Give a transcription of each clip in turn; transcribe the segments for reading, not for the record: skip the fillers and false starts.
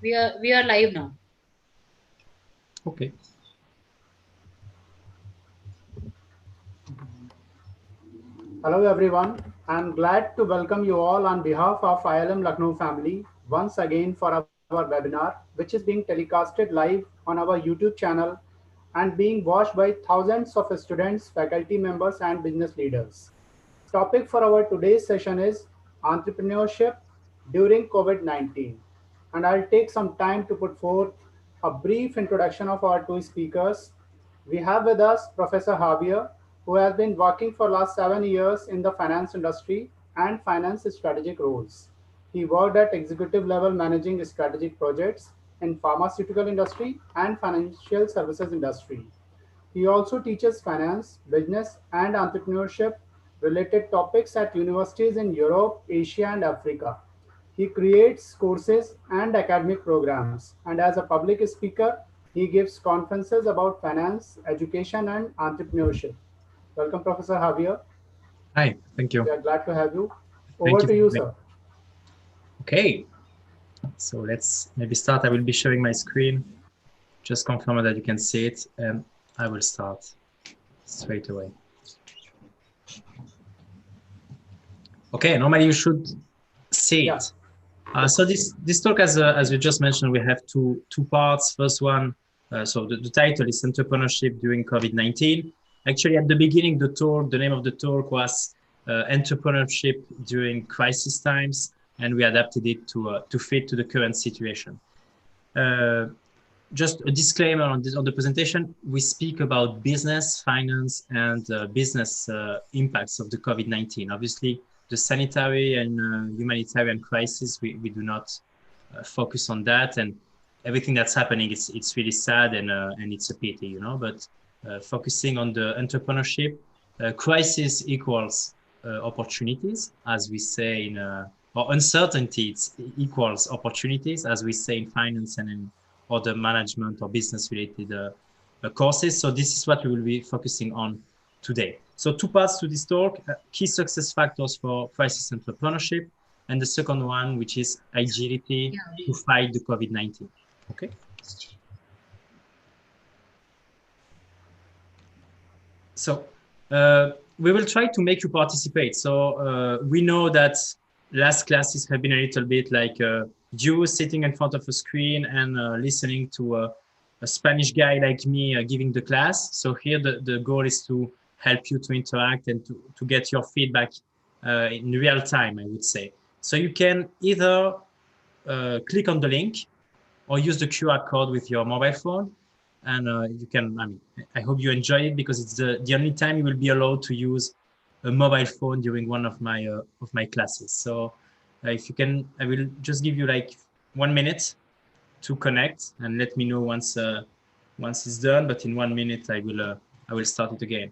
We are live now. Okay. Hello everyone. I'm glad to welcome you all on behalf of ILM Lucknow family once again for our webinar, which is being telecasted live on our YouTube channel and being watched by thousands of students, faculty members, and business leaders. Topic for our today's session is entrepreneurship during COVID-19. And I'll take some time to put forth a brief introduction of our two speakers. We have with us Professor Javier, who has been working for last 7 years in the finance industry and finance strategic roles. He worked at executive level managing strategic projects in pharmaceutical industry and financial services industry. He also teaches finance, business, and entrepreneurship related topics at universities in Europe, Asia, and Africa. He creates courses and academic programs, and as a public speaker, he gives conferences about finance, education, and entrepreneurship. Welcome, Professor Javier. Hi, thank We you. are glad to have you. Thank Over you to for you, having me. sir. Okay, so let's maybe start. I will be sharing my screen. Just confirm that you can see it, and I will start straight away. Okay, normally you should see Yeah, it. So this talk, as you just mentioned, we have two parts. First one, so the title is Entrepreneurship during COVID-19. Actually, at the beginning, the name of the talk was Entrepreneurship during crisis times, and we adapted it to fit to the current situation. Just a disclaimer on the presentation, we speak about business, finance, and business impacts of the COVID-19. Obviously, the sanitary and humanitarian crisis, we do not focus on that. And everything that's happening, it's really sad and it's a pity, you know, but focusing on the entrepreneurship, crisis equals opportunities, as we say or uncertainties equals opportunities, as we say in finance and in other management or business related courses. So this is what we will be focusing on today. So two parts to this talk, key success factors for crisis entrepreneurship, and the second one, which is agility to fight the COVID-19. Okay. So we will try to make you participate. So we know that last classes have been a little bit like you sitting in front of a screen and listening to a Spanish guy like me giving the class. So here the goal is to help you to interact and to get your feedback in real time, I would say. So you can either click on the link or use the QR code with your mobile phone. And you can, I mean, I hope you enjoy it because it's the only time you will be allowed to use a mobile phone during one of my classes. So if you can, I will just give you like 1 minute to connect and let me know once it's done. But in 1 minute, I will start it again.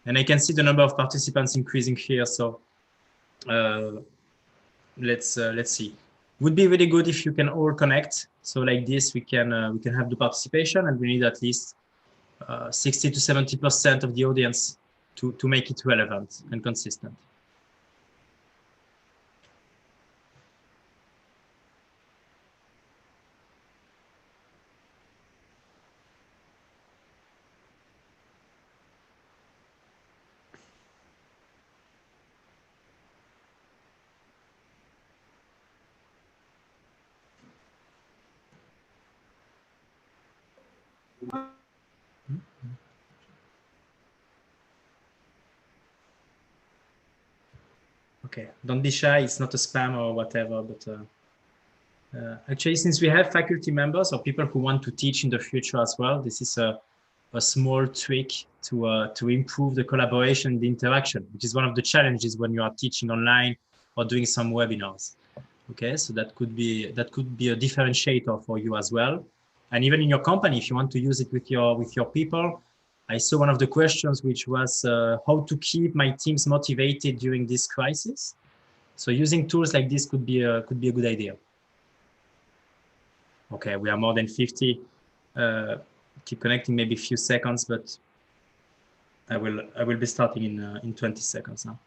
And I can see the number of participants increasing here. So uh, let's see. Would be really good if you can all connect. So like this, we can have the participation, and we need at least 60 to 70% of the audience to make it relevant and consistent. Okay, don't be shy. It's not a spam or whatever, but actually, since we have faculty members or people who want to teach in the future as well, this is a small trick to improve the collaboration, the interaction, which is one of the challenges when you are teaching online or doing some webinars. Okay, so that could be a differentiator for you as well. And even in your company, if you want to use it with your people, I saw one of the questions which was how to keep my teams motivated during this crisis. So using tools like this could be a good idea. Okay, we are more than 50. Keep connecting, maybe a few seconds, but I will be starting in 20 seconds now.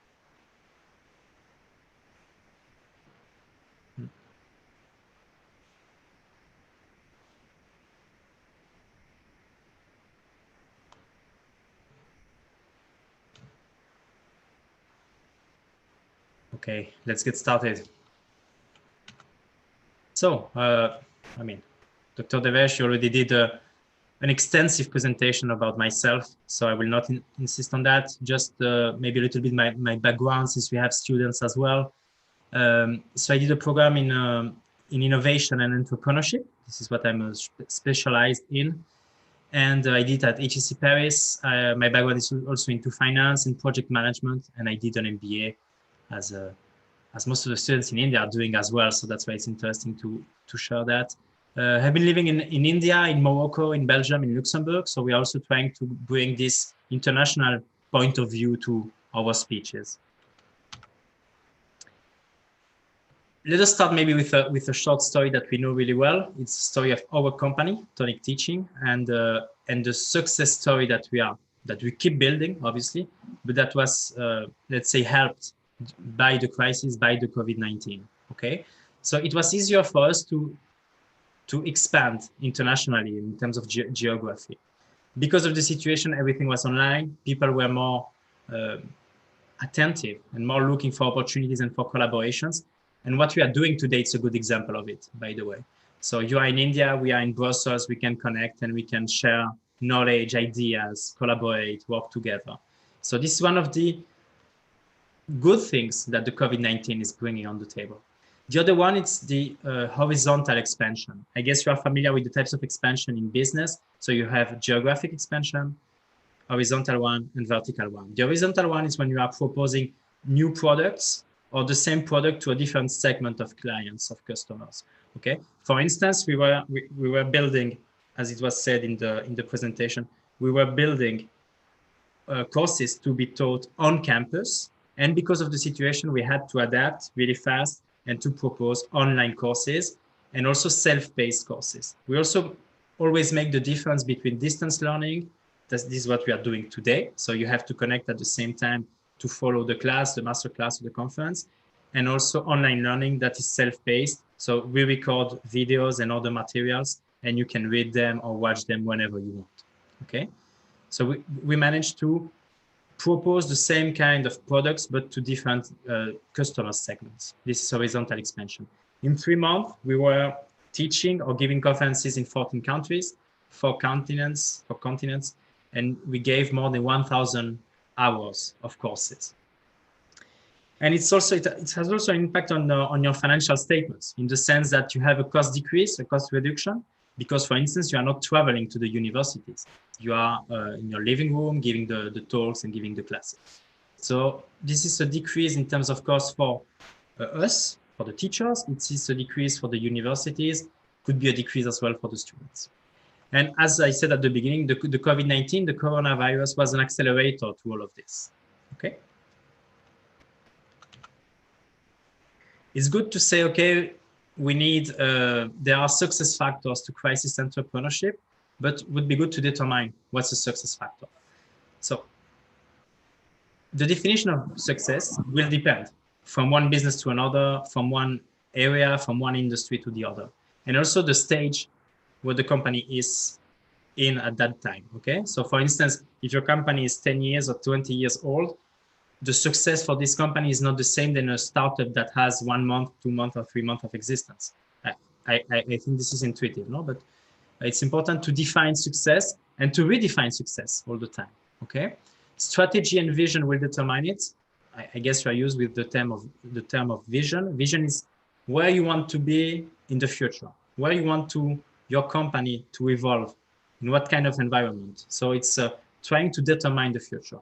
Okay, let's get started. So, I mean, Dr. Devesh, you already did an extensive presentation about myself, so I will not insist on that. Just maybe a little bit my background, since we have students as well. So I did a program in innovation and entrepreneurship. This is what I'm specialized in. And I did at HEC Paris. My background is also into finance and project management, and I did an MBA as most of the students in India are doing as well. So that's why it's interesting to share that. I've been living in India, in Morocco, in Belgium, in Luxembourg. So we're also trying to bring this international point of view to our speeches. Let us start maybe with a short story that we know really well. It's the story of our company, Tonic Teaching, and the success story that we keep building, obviously, but that was, let's say, helped by the crisis, by the COVID-19. Okay, so it was easier for us to expand internationally in terms of geography. Because of the situation, everything was online. People were more attentive and more looking for opportunities and for collaborations. And what we are doing today, it's a good example of it, by the way. So you are in India, we are in Brussels, we can connect and we can share knowledge, ideas, collaborate, work together. So this is one of the good things that the COVID-19 is bringing on the table. The other one, it's the horizontal expansion. I guess you are familiar with the types of expansion in business. So you have geographic expansion, horizontal one, and vertical one. The horizontal one is when you are proposing new products or the same product to a different segment of clients, of customers. Okay. For instance, we were building, as it was said in the presentation, we were building courses to be taught on campus. And because of the situation, we had to adapt really fast and to propose online courses and also self-paced courses. We also always make the difference between distance learning. This is what we are doing today. So you have to connect at the same time to follow the class, the master class, or the conference, and also online learning that is self-paced. So we record videos and other materials, and you can read them or watch them whenever you want. Okay. So we managed to propose the same kind of products, but to different customer segments. This is horizontal expansion. In 3 months, we were teaching or giving conferences in 14 countries, 4 continents, and we gave more than 1,000 hours of courses. And it has also an impact on your financial statements, in the sense that you have a cost decrease, a cost reduction, because, for instance, you are not traveling to the universities. You are in your living room, giving the talks and giving the classes. So this is a decrease in terms of cost for us, for the teachers. It is a decrease for the universities, could be a decrease as well for the students. And as I said at the beginning, the COVID-19, the coronavirus, was an accelerator to all of this. Okay. It's good to say, okay, we need, there are success factors to crisis entrepreneurship, but it would be good to determine what's a success factor. So the definition of success will depend from one business to another, from one area, from one industry to the other. And also the stage where the company is in at that time, okay? So for instance, if your company is 10 years or 20 years old, the success for this company is not the same than a startup that has 1 month, 2 months, or 3 months of existence. I think this is intuitive, no? But it's important to define success and to redefine success all the time, okay? Strategy and vision will determine it. I guess you are used with the term of vision. Vision is where you want to be in the future, where you want your company to evolve, in what kind of environment. So it's trying to determine the future.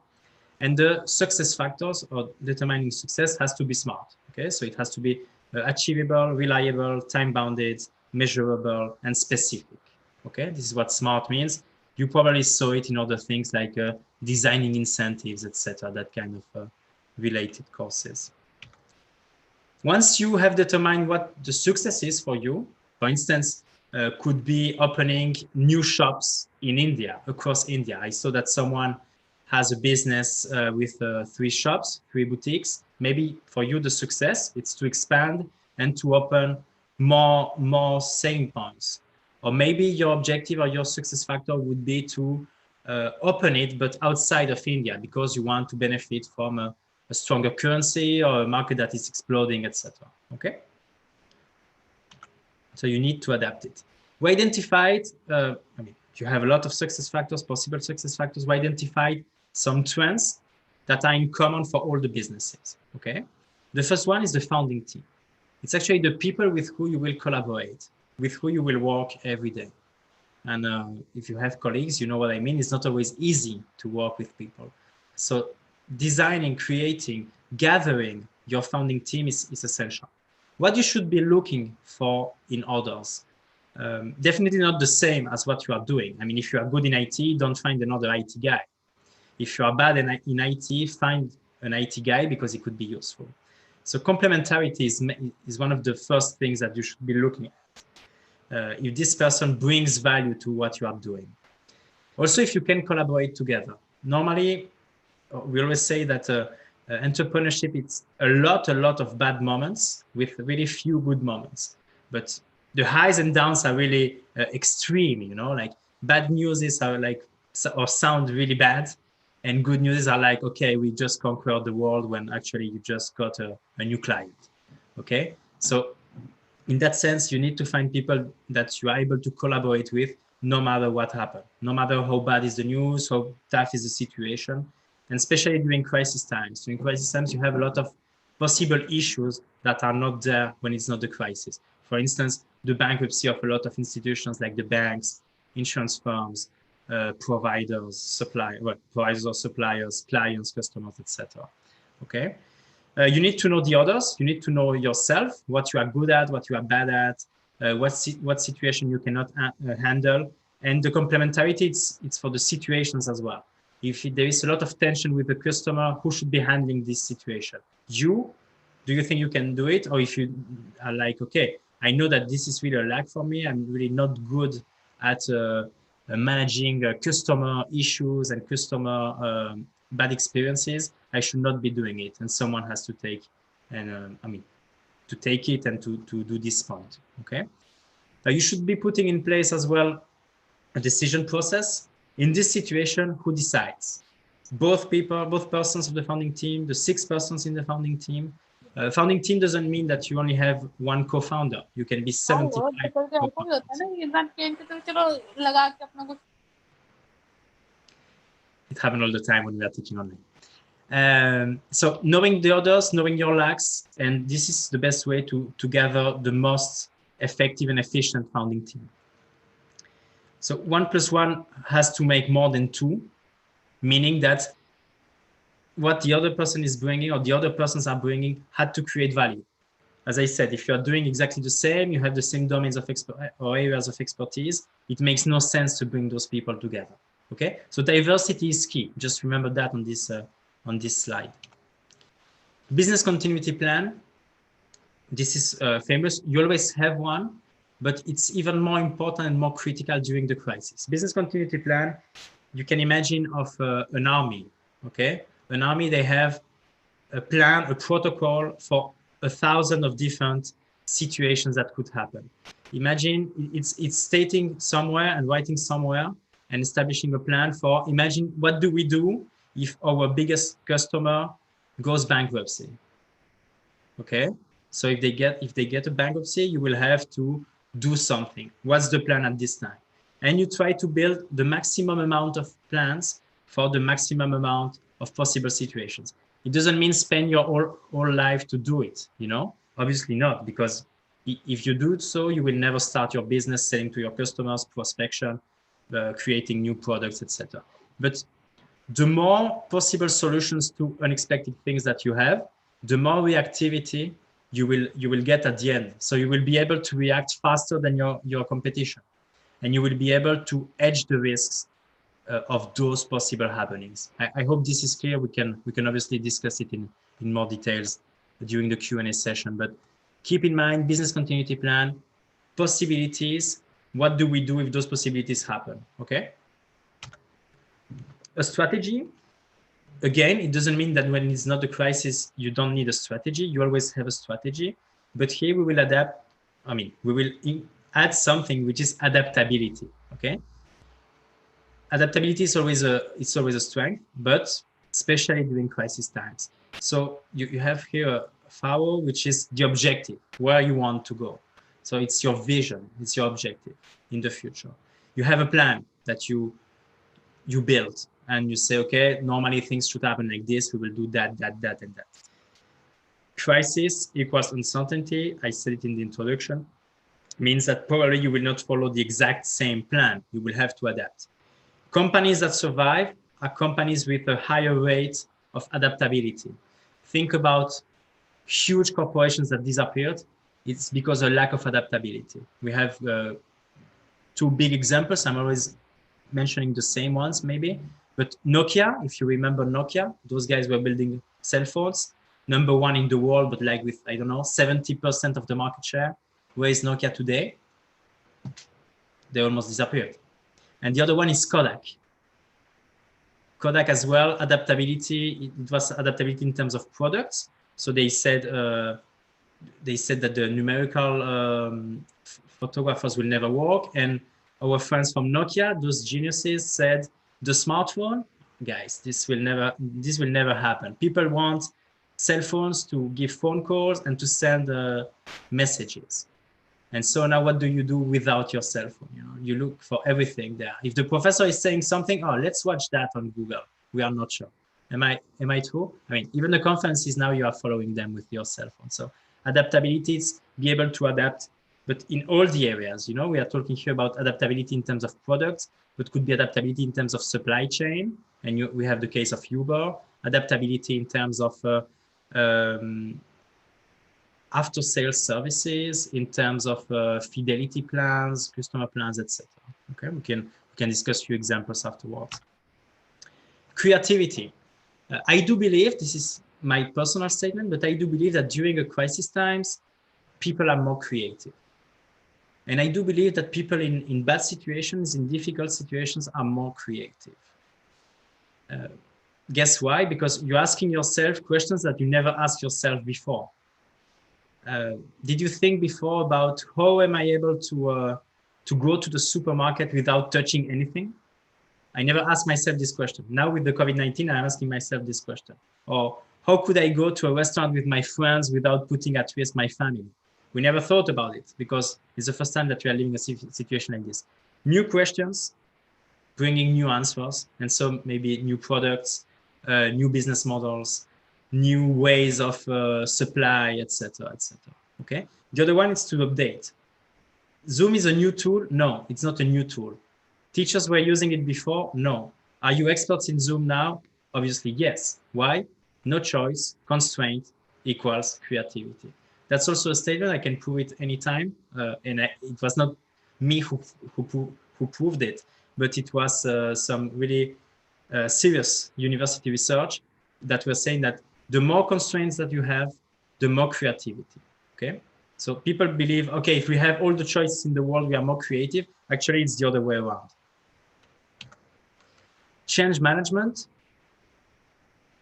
And the success factors or determining success has to be smart. Okay, so it has to be achievable, reliable, time-bounded, measurable, and specific. Okay, this is what smart means. You probably saw it in other things like designing incentives, etc., that kind of related courses. Once you have determined what the success is for you, for instance, could be opening new shops in India, across India. I saw that someone has a business with 3 shops, 3 boutiques. Maybe for you, the success, it's to expand and to open more selling points. Or maybe your objective or your success factor would be to open it, but outside of India, because you want to benefit from a stronger currency or a market that is exploding, etc. Okay. So you need to adapt it. We identified, you have a lot of success factors, possible success factors. We identified some trends that are in common for all the businesses. Okay. The first one is the founding team. It's actually the people with who you will collaborate, with who you will work every day. And if you have colleagues, you know what I mean. It's not always easy to work with people. So designing, creating, gathering your founding team is essential. What you should be looking for in others, definitely not the same as what you are doing. I mean, if you are good in IT, don't find another IT guy. If you are bad in IT, find an IT guy because it could be useful. So complementarity is one of the first things that you should be looking at. If this person brings value to what you are doing. Also, if you can collaborate together. Normally, we always say that entrepreneurship, it's a lot of bad moments with really few good moments. But the highs and downs are really extreme, you know, like bad news are like, or sound really bad. And good news are like, okay, we just conquered the world when actually you just got a new client. Okay. So in that sense, you need to find people that you are able to collaborate with no matter what happens, no matter how bad is the news, how tough is the situation. And especially during crisis times. During crisis times, you have a lot of possible issues that are not there when it's not the crisis. For instance, the bankruptcy of a lot of institutions like the banks, insurance firms, providers, providers or suppliers, clients, customers, etc. Okay. You need to know the others. You need to know yourself, what you are good at, what you are bad at, what situation you cannot handle. And the complementarity, it's for the situations as well. If there is a lot of tension with the customer, who should be handling this situation? You? Do you think you can do it? Or if you are like, okay, I know that this is really a lack for me. I'm really not good at managing customer issues and customer bad experiences. I should not be doing it, and someone has to take, and to take it and to do this point. Okay, you should be putting in place as well a decision process. In this situation, who decides? Both persons of the founding team, the 6 persons in the founding team. Founding team doesn't mean that you only have one co-founder. You can be 75 co-founders. It happens all the time when we are teaching online. So knowing the others, knowing your lacks, and this is the best way to gather the most effective and efficient founding team. So 1 + 1 has to make more than 2, meaning that what the other person is bringing or the other persons are bringing had to create value. As I said, if you are doing exactly the same, you have the same domains of or areas of expertise, it makes no sense to bring those people together. Okay, so diversity is key. Just remember that on this slide. Business continuity plan. This is famous. You always have one, but it's even more important and more critical during the crisis. Business continuity plan, you can imagine of an army. Okay, an army, they have a plan, a protocol for 1,000 of different situations that could happen. Imagine it's stating somewhere and writing somewhere and establishing a plan for, imagine what do we do if our biggest customer goes bankruptcy. Okay, so if they get a bankruptcy, you will have to do something. What's the plan at this time? And you try to build the maximum amount of plans for the maximum amount of possible situations. It doesn't mean spend your whole life to do it, you know? Obviously not, because if you do so, you will never start your business selling to your customers, prospection, creating new products, etc. But the more possible solutions to unexpected things that you have, the more reactivity you will get at the end. So you will be able to react faster than your competition, and you will be able to hedge the risks of those possible happenings. I hope this is clear. We can obviously discuss it in more details during the Q&A session, but keep in mind business continuity plan, possibilities. What do we do if those possibilities happen? Okay. A strategy. Again, it doesn't mean that when it's not a crisis, you don't need a strategy. You always have a strategy, but here we will adapt. We will add something which is adaptability. Okay. Adaptability is always a strength, but especially during crisis times. So you have here a FAO, which is the objective, where you want to go. So it's your vision, it's your objective in the future. You have a plan that you build, and you say, okay, normally things should happen like this. We will do that, and that. Crisis equals uncertainty. I said it in the introduction. Means that probably you will not follow the exact same plan. You will have to adapt. Companies that survive are companies with a higher rate of adaptability. Think about huge corporations that disappeared. It's because of lack of adaptability. We have two big examples. I'm always mentioning the same ones maybe, but Nokia, if you remember Nokia, those guys were building cell phones, number one in the world, but like with, I don't know, 70% of the market share. Where is Nokia today? They almost disappeared. And the other one is Kodak. Kodak as well, adaptability. It was adaptability in terms of products. So they said that the numerical photographers will never work. And our friends from Nokia, those geniuses, said the smartphone, guys, this will never happen. People want cell phones to give phone calls and to send messages. And so now what do you do without your cell phone? You look for everything there. If the professor is saying something, oh, let's watch that on Google. We are not sure. Am I true? I mean, even the conferences now, you are following them with your cell phone. So adaptability is be able to adapt, but in all the areas. We are talking here about adaptability in terms of products, but could be adaptability in terms of supply chain. And we have the case of Uber, adaptability in terms of after sales services, in terms of fidelity plans, customer plans, etc. Okay, we can discuss a few examples afterwards. Creativity. I do believe, this is my personal statement, but I do believe that during a crisis times, people are more creative. And I do believe that people in bad situations, in difficult situations, are more creative. Guess why? Because you're asking yourself questions that you never asked yourself before. Did you think before about how am I able to go to the supermarket without touching anything? I never asked myself this question. Now with the COVID-19, I'm asking myself this question. Or how could I go to a restaurant with my friends without putting at risk my family? We never thought about it because it's the first time that we are living a situation like this. New questions, bringing new answers, and so maybe new products, new business models, new ways of supply, etc., etc. Okay. The other one is to update. Zoom is a new tool? No, it's not a new tool. Teachers were using it before? No. Are you experts in Zoom now? Obviously, yes. Why? No choice. Constraint equals creativity. That's also a statement. I can prove it anytime. It was not me who proved it, but it was some really serious university research that were saying that the more constraints that you have, the more creativity. Okay. So people believe, okay, if we have all the choices in the world, we are more creative. Actually, it's the other way around. Change management.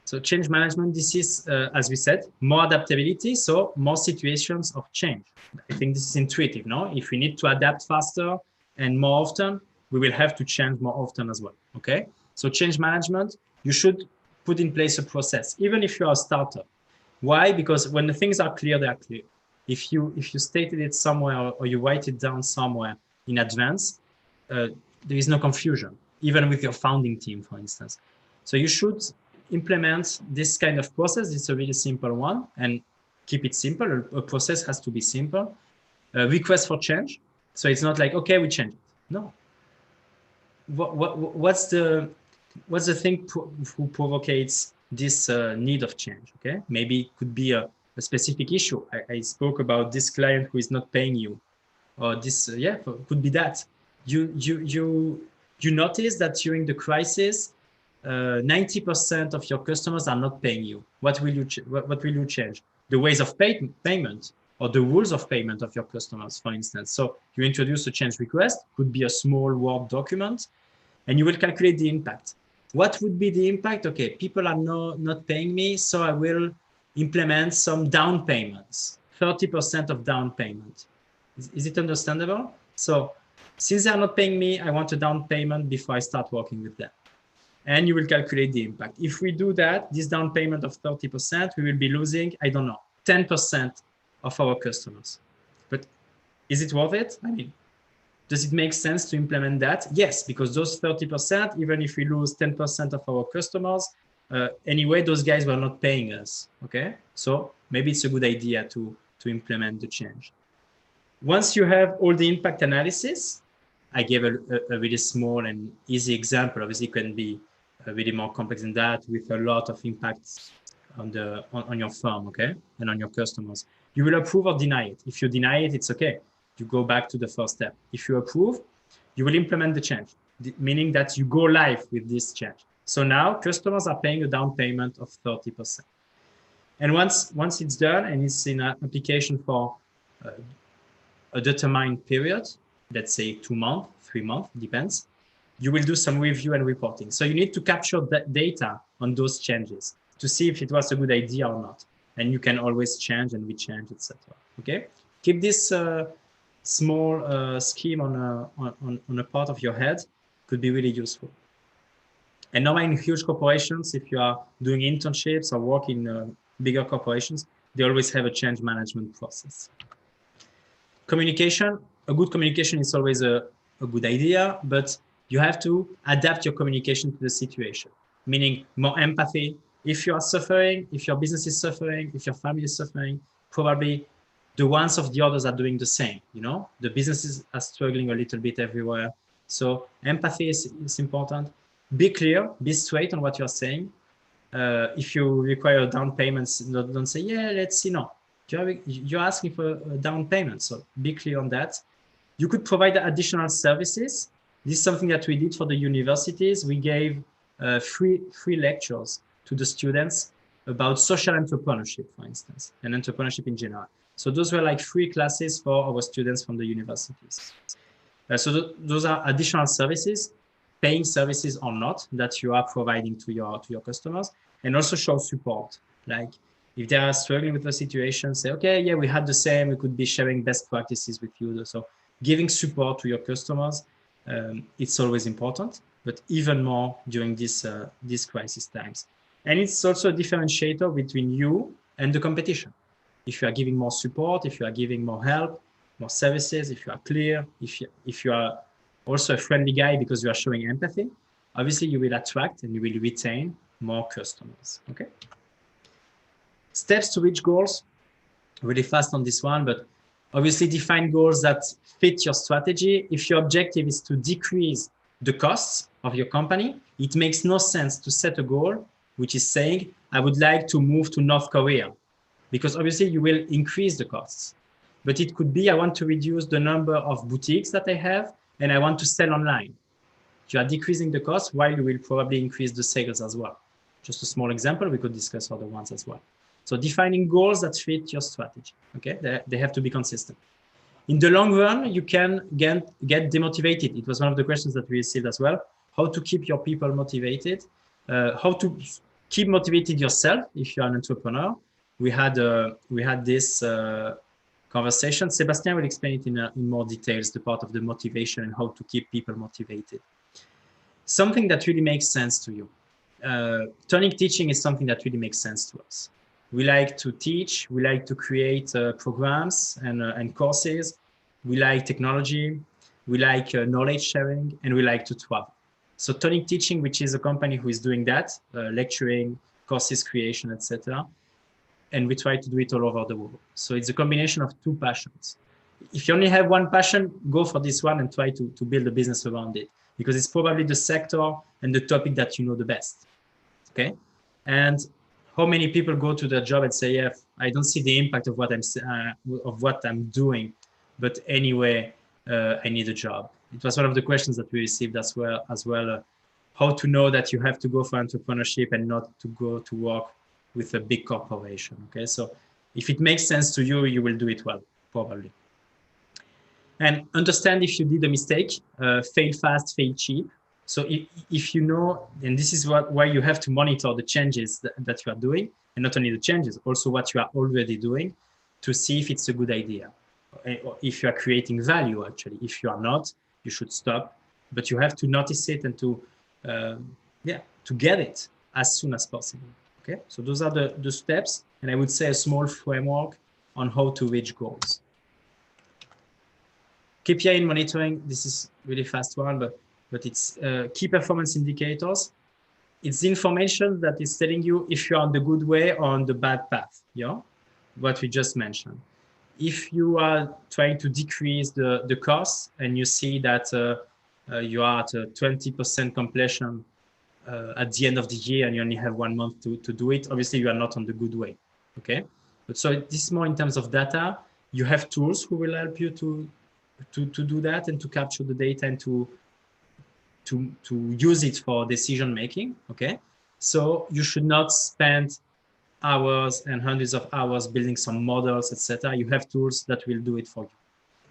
So change management, this is, as we said, more adaptability, so more situations of change. I think this is intuitive, no? If we need to adapt faster and more often, we will have to change more often as well, okay? So change management, you should put in place a process, even if you are a startup. Why? Because when the things are clear, they are clear. If you stated it somewhere or you write it down somewhere in advance, there is no confusion, even with your founding team, for instance. So you should implement this kind of process. It's a really simple one, and keep it simple. A process has to be simple. Request for change. So it's not like, okay, we change it. No. What's the thing who provocates this need of change? Okay, maybe it could be a specific issue. I spoke about this client who is not paying you, or this. Could be that you notice that during the crisis, 90% of your customers are not paying you. What will you change? The ways of payment or the rules of payment of your customers, for instance. So you introduce a change request, could be a small Word document, and you will calculate the impact. What would be the impact? Okay, people are not paying me, so I will implement some down payments, 30% of down payment. Is it understandable? So since they are not paying me, I want a down payment before I start working with them. and you will calculate the impact. If we do that, this down payment of 30%, we will be losing, I don't know, 10% of our customers. But is it worth it? I mean, does it make sense to implement that? Yes, because those 30%, even if we lose 10% of our customers, anyway, those guys were not paying us, okay? So maybe it's a good idea to implement the change. Once you have all the impact analysis, I gave a really small and easy example. Obviously, it can be really more complex than that with a lot of impacts on your firm, okay, and on your customers. You will approve or deny it. If you deny it, it's okay. You go back to the first step. If you approve, you will implement the change, meaning that you go live with this change. So now customers are paying a down payment of 30%. And once it's done and it's in an application for a determined period, let's say 2 months, 3 months, depends, you will do some review and reporting. So you need to capture that data on those changes to see if it was a good idea or not. And you can always change and rechange, etc. Okay, keep this small scheme on a part of your head, could be really useful. And now in huge corporations, if you are doing internships or work in bigger corporations, they always have a change management process. Communication, a good communication is always a good idea, but you have to adapt your communication to the situation, meaning more empathy. If you are suffering, if your business is suffering, if your family is suffering, probably the ones of the others are doing the same. You know, the businesses are struggling a little bit everywhere. So empathy is important. Be clear, be straight on what you're saying. If you require down payments, don't say, yeah, let's see, no. You're asking for a down payment, so be clear on that. You could provide additional services. This is something that we did for the universities. We gave free lectures to the students about social entrepreneurship, for instance, and entrepreneurship in general. So those were like free classes for our students from the universities. So those are additional services, paying services or not, that you are providing to your customers, and also show support. Like if they are struggling with the situation, say, okay, yeah, we had the same, we could be sharing best practices with you. So giving support to your customers, it's always important, but even more during these crisis times. And it's also a differentiator between you and the competition. If you are giving more support, if you are giving more help, more services, if you are clear, if you are also a friendly guy because you are showing empathy, obviously you will attract and you will retain more customers, okay? Steps to reach goals, really fast on this one, but obviously define goals that fit your strategy. If your objective is to decrease the costs of your company, it makes no sense to set a goal which is saying, I would like to move to North Korea, because obviously you will increase the costs. But it could be, I want to reduce the number of boutiques that I have and I want to sell online. You are decreasing the cost while you will probably increase the sales as well. Just a small example, we could discuss other ones as well. So defining goals that fit your strategy, okay? They have to be consistent. In the long run, you can get demotivated. It was one of the questions that we received as well. How to keep your people motivated, how to keep motivated yourself if you're an entrepreneur. We had this conversation. Sébastien will explain it in more details, the part of the motivation and how to keep people motivated. Something that really makes sense to you. Tonic teaching is something that really makes sense to us. We like to teach, we like to create programs and courses. We like technology, we like knowledge sharing, and we like to travel. So Tonic Teaching, which is a company who is doing that, lecturing, courses creation, etc. And we try to do it all over the world. So it's a combination of two passions. If you only have one passion, go for this one and try to build a business around it, because it's probably the sector and the topic that you know the best, okay? And how many people go to their job and say, yeah, I don't see the impact of what I'm doing, but anyway, I need a job. It was one of the questions that we received as well, how to know that you have to go for entrepreneurship and not to go to work with a big corporation, okay? So if it makes sense to you, you will do it well, probably. And understand if you did a mistake, fail fast, fail cheap. So if you know, and this is why you have to monitor the changes that you are doing, and not only the changes, also what you are already doing, to see if it's a good idea, or if you are creating value, actually. If you are not, you should stop, but you have to notice it and to to get it as soon as possible. Okay, so those are the steps, and I would say a small framework on how to reach goals. KPI in monitoring, this is really fast one, but it's key performance indicators. It's the information that is telling you if you're on the good way or on the bad path, what we just mentioned. If you are trying to decrease the costs and you see that you are at a 20% completion at the end of the year and you only have 1 month to do it, obviously you are not on the good way, okay? But so this is more in terms of data. You have tools who will help you to do that and to capture the data and to use it for decision making, okay? So you should not spend hours and hundreds of hours building some models, etc. You have tools that will do it for you,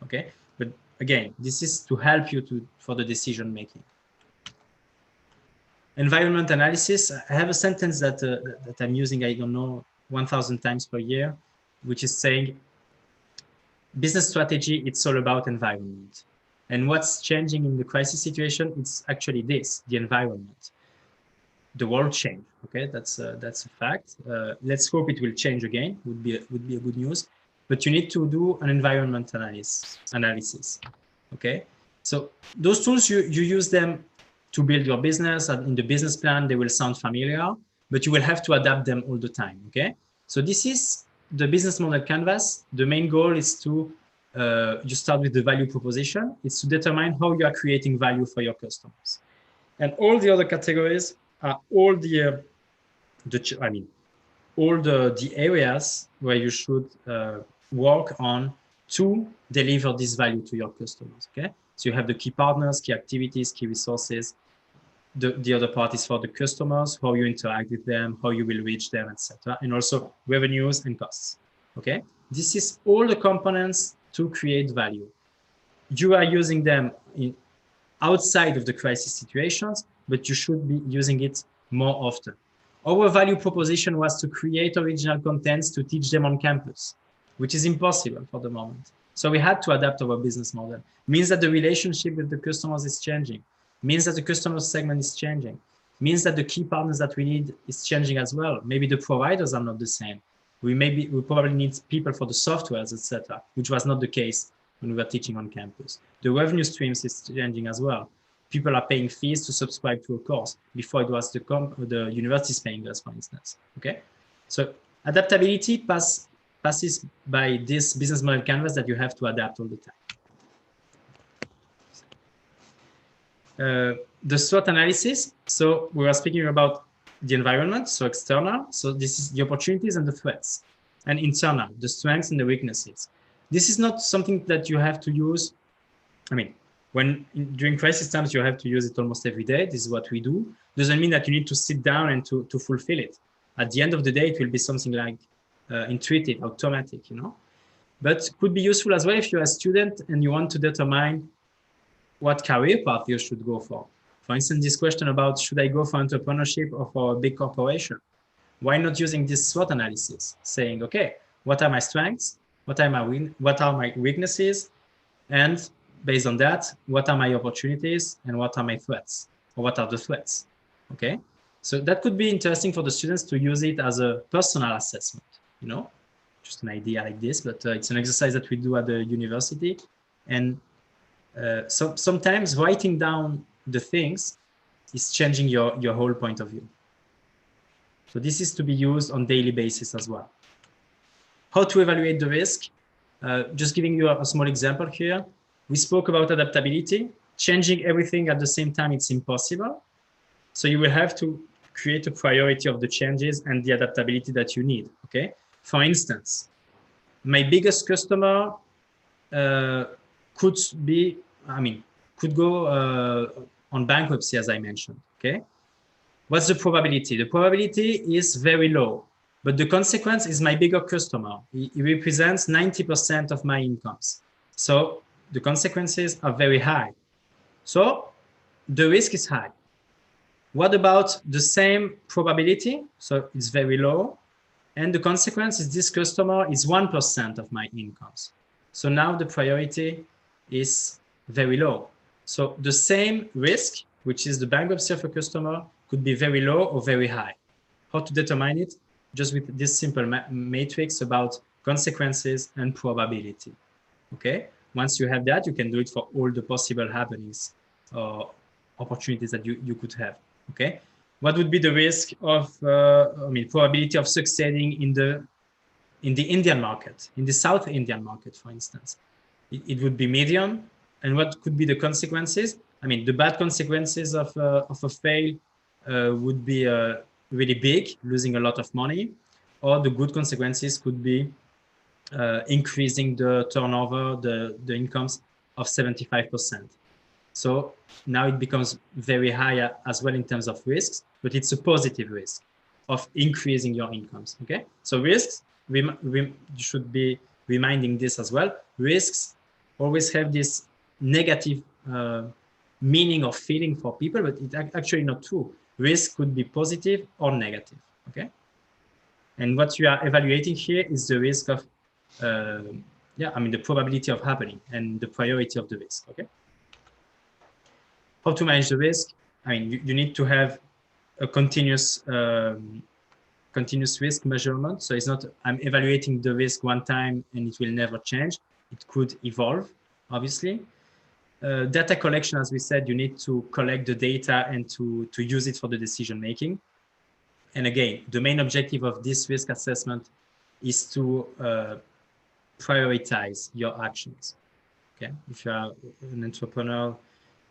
okay? But again, this is to help you for the decision making. Environment analysis. I have a sentence that I'm using, I don't know, 1,000 times per year, which is saying, business strategy, it's all about environment. And what's changing in the crisis situation, it's actually this, the environment. The world changed, okay? That's a fact. Let's hope it will change again, would be a good news. But you need to do an environment analysis, okay? So those tools, you use them to build your business, and in the business plan, they will sound familiar, but you will have to adapt them all the time, okay? So this is the business model canvas. The main goal is to, you start with the value proposition. It's to determine how you are creating value for your customers. And all the other categories are all the areas where you should work on to deliver this value to your customers, okay? So you have the key partners, key activities, key resources. The other part is for the customers, how you interact with them, how you will reach them, etc. And also revenues and costs, okay? This is all the components to create value. You are using them outside of the crisis situations, but you should be using it more often. Our value proposition was to create original contents to teach them on campus, which is impossible for the moment. So we had to adapt our business model. Means that the relationship with the customers is changing. Means that the customer segment is changing. Means that the key partners that we need is changing as well. Maybe the providers are not the same. We probably need people for the softwares, etc., which was not the case when we were teaching on campus. The revenue streams is changing as well. People are paying fees to subscribe to a course. Before it was the universities paying us, for instance. Okay, so adaptability passes by this business model canvas that you have to adapt all the time. The SWOT analysis. So we were speaking about the environment, so external. So this is the opportunities and the threats, and internal, the strengths and the weaknesses. This is not something that you have to use. I mean, during crisis times, you have to use it almost every day. This is what we do. Doesn't mean that you need to sit down and to fulfill it. At the end of the day, it will be something like intuitive, automatic, but could be useful as well if you're a student and you want to determine what career path you should go for. For instance, this question about should I go for entrepreneurship or for a big corporation? Why not using this SWOT analysis, saying, okay, what are my strengths? What are my weaknesses? And based on that, what are my opportunities and what are my threats? Or what are the threats? Okay, so that could be interesting for the students to use it as a personal assessment, just an idea like this, but it's an exercise that we do at the university. And so sometimes writing down the things is changing your whole point of view. So this is to be used on daily basis as well. How to evaluate the risk? Just giving you a small example here. We spoke about adaptability. Changing everything at the same time, it's impossible. So you will have to create a priority of the changes and the adaptability that you need, okay? For instance, my biggest customer could go on bankruptcy, as I mentioned, okay? What's the probability? The probability is very low, but the consequence is my bigger customer. He represents 90% of my incomes. So the consequences are very high. So the risk is high. What about the same probability? So it's very low. And the consequence is this customer is 1% of my incomes. So now the priority is very low. So the same risk, which is the bankruptcy of a customer, could be very low or very high. How to determine it? Just with this simple matrix about consequences and probability. Okay. Once you have that, you can do it for all the possible happenings or opportunities that you could have. Okay. What would be the risk of, probability of succeeding in the Indian market, in the South Indian market, for instance? It would be medium. And what could be the consequences? I mean, the bad consequences of a fail would be really big, losing a lot of money, or the good consequences could be increasing the turnover, the incomes of 75%. So now it becomes very high as well in terms of risks, but it's a positive risk of increasing your incomes. Okay, so risks, you should be reminding this as well. Risks always have this negative meaning or feeling for people, but it's actually not true. Risk could be positive or negative. Okay, and what you are evaluating here is the risk of, the probability of happening and the priority of the risk. Okay. How to manage the risk? I mean, you need to have a continuous risk measurement. So it's not I'm evaluating the risk one time and it will never change. It could evolve, obviously. Data collection, as we said, you need to collect the data and to use it for the decision making. And again, the main objective of this risk assessment is to prioritize your actions. Okay, if you are an entrepreneur,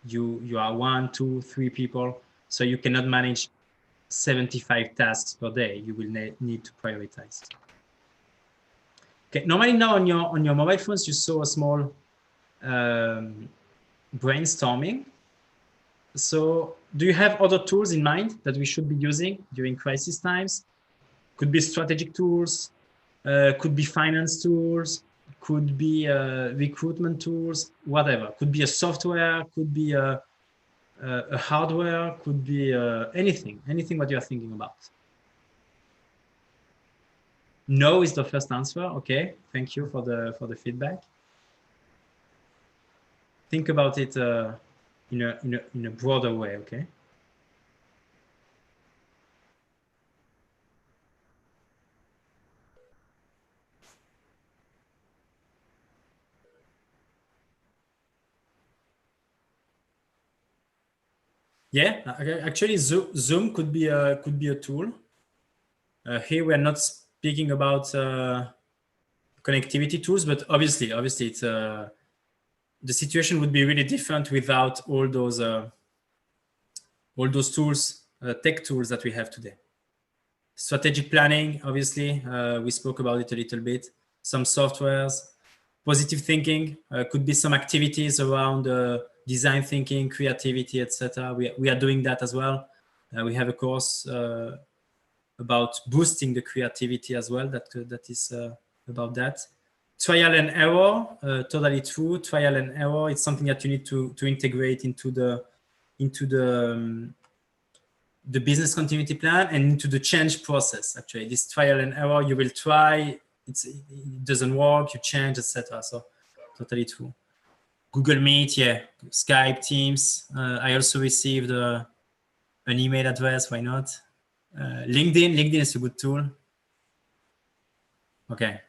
you are 1, 2, 3 people, so you cannot manage 75 tasks per day. You will need to prioritize. Okay, normally now on your mobile phones, you saw a small brainstorming. So do you have other tools in mind that we should be using during crisis times? Could be strategic tools, could be finance tools, could be recruitment tools, whatever. Could be a software, could be a hardware, could be anything what you are thinking about. No is the first answer. Okay, thank you for the feedback. Think about it in a broader way. Okay. Yeah, actually, Zoom could be a tool. Here we are not speaking about connectivity tools, but obviously, it's the situation would be really different without all those tools, tech tools that we have today. Strategic planning, obviously, we spoke about it a little bit. Some softwares, positive thinking, could be some activities around design thinking, creativity, etc. We are doing that as well. We have a course about boosting the creativity as well. That is about that. Trial and error, totally true. Trial and error, it's something that you need to integrate into the business continuity plan and into the change process. Actually, this trial and error, you will try, it doesn't work, you change, etc. So totally true. Google Meet, yeah, Skype, Teams. I also received an email address. Why not? LinkedIn is a good tool. Okay.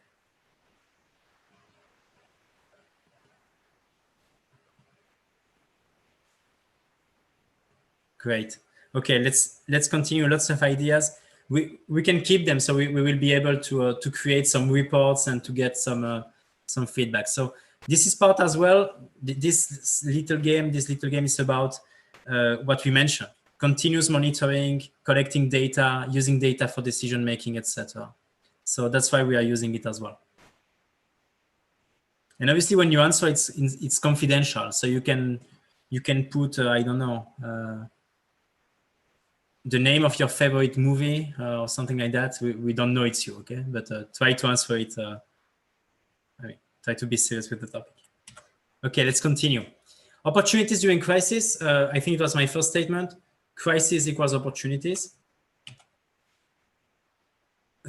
Great. Okay, let's continue. Lots of ideas. We can keep them, so we will be able to create some reports and to get some feedback. So this is part as well. This little game is about what we mentioned: continuous monitoring, collecting data, using data for decision making, etc. So that's why we are using it as well. And obviously, when you answer, it's confidential, so you can put I don't know. The name of your favorite movie or something like that. We don't know it's you, okay? But try to answer it. Try to be serious with the topic. Okay, let's continue. Opportunities during crisis. I think it was my first statement. Crisis equals opportunities.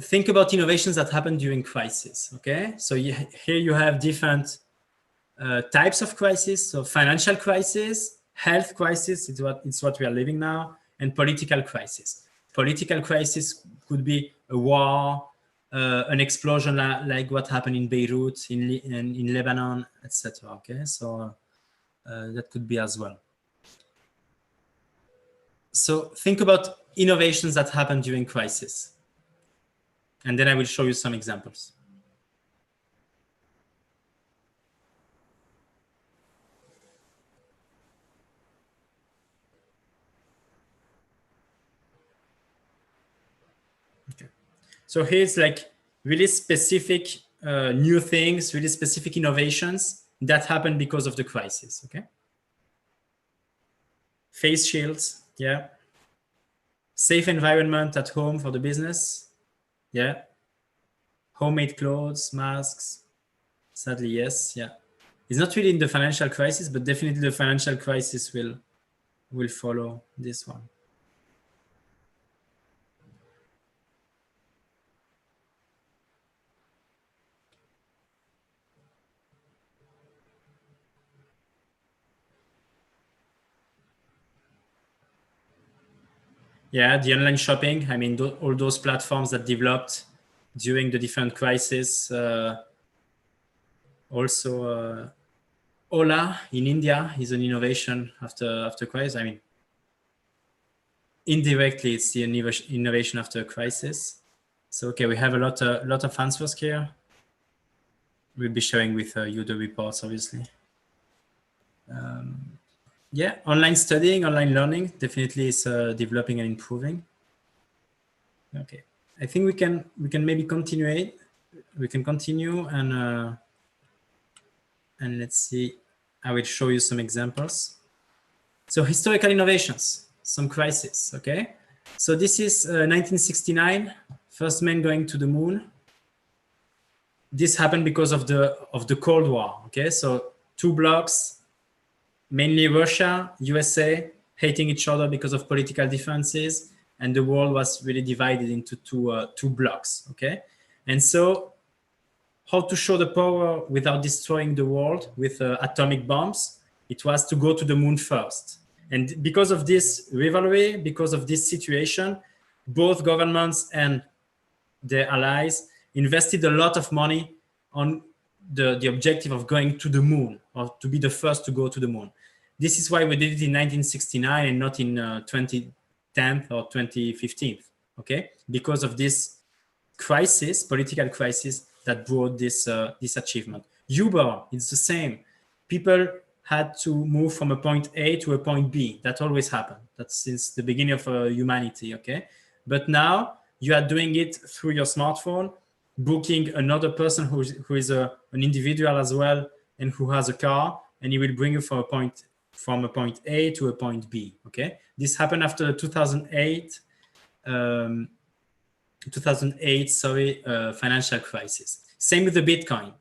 Think about innovations that happen during crisis, okay? So here you have different types of crisis. So financial crisis, health crisis, it's what we are living now. and political crisis. Political crisis could be a war, an explosion like what happened in Beirut, in Lebanon, etc. Okay, so that could be as well. So think about innovations that happen during crisis. And then I will show you some examples. Okay. So here's like really specific new things, really specific innovations that happen because of the crisis, okay? Face shields, yeah. Safe environment at home for the business, yeah. Homemade clothes, masks, sadly, yes, yeah. It's not really in the financial crisis, but definitely the financial crisis will follow this one. Yeah, the online shopping. I mean, all those platforms that developed during the different crises. Also, Ola in India is an innovation after crisis. I mean, indirectly, it's the innovation after a crisis. So, okay, we have a lot of answers here. We'll be sharing with you the reports, obviously. Yeah, online studying, online learning definitely is developing and improving. Okay, I think we can maybe continue it. We can continue and let's see. I will show you some examples. So historical innovations, some crisis. Okay, so this is 1969, first man going to the moon. This happened because of the Cold War. Okay, so two blocks, mainly Russia, USA, hating each other because of political differences, and the world was really divided into two blocks. Okay, and so how to show the power without destroying the world with atomic bombs? It was to go to the moon first. And because of this rivalry, because of this situation, both governments and their allies invested a lot of money on the objective of going to the moon, or to be the first to go to the moon. This is why we did it in 1969 and not in 2010 or 2015, okay? Because of this crisis, political crisis, that brought this achievement. Uber, it's the same. People had to move from a point A to a point B. That always happened. That's since the beginning of humanity, okay? But now you are doing it through your smartphone, booking another person who is an individual as well and who has a car, and he will bring you from a point A to a point B, okay? This happened after the 2008 financial crisis. Same with the Bitcoin.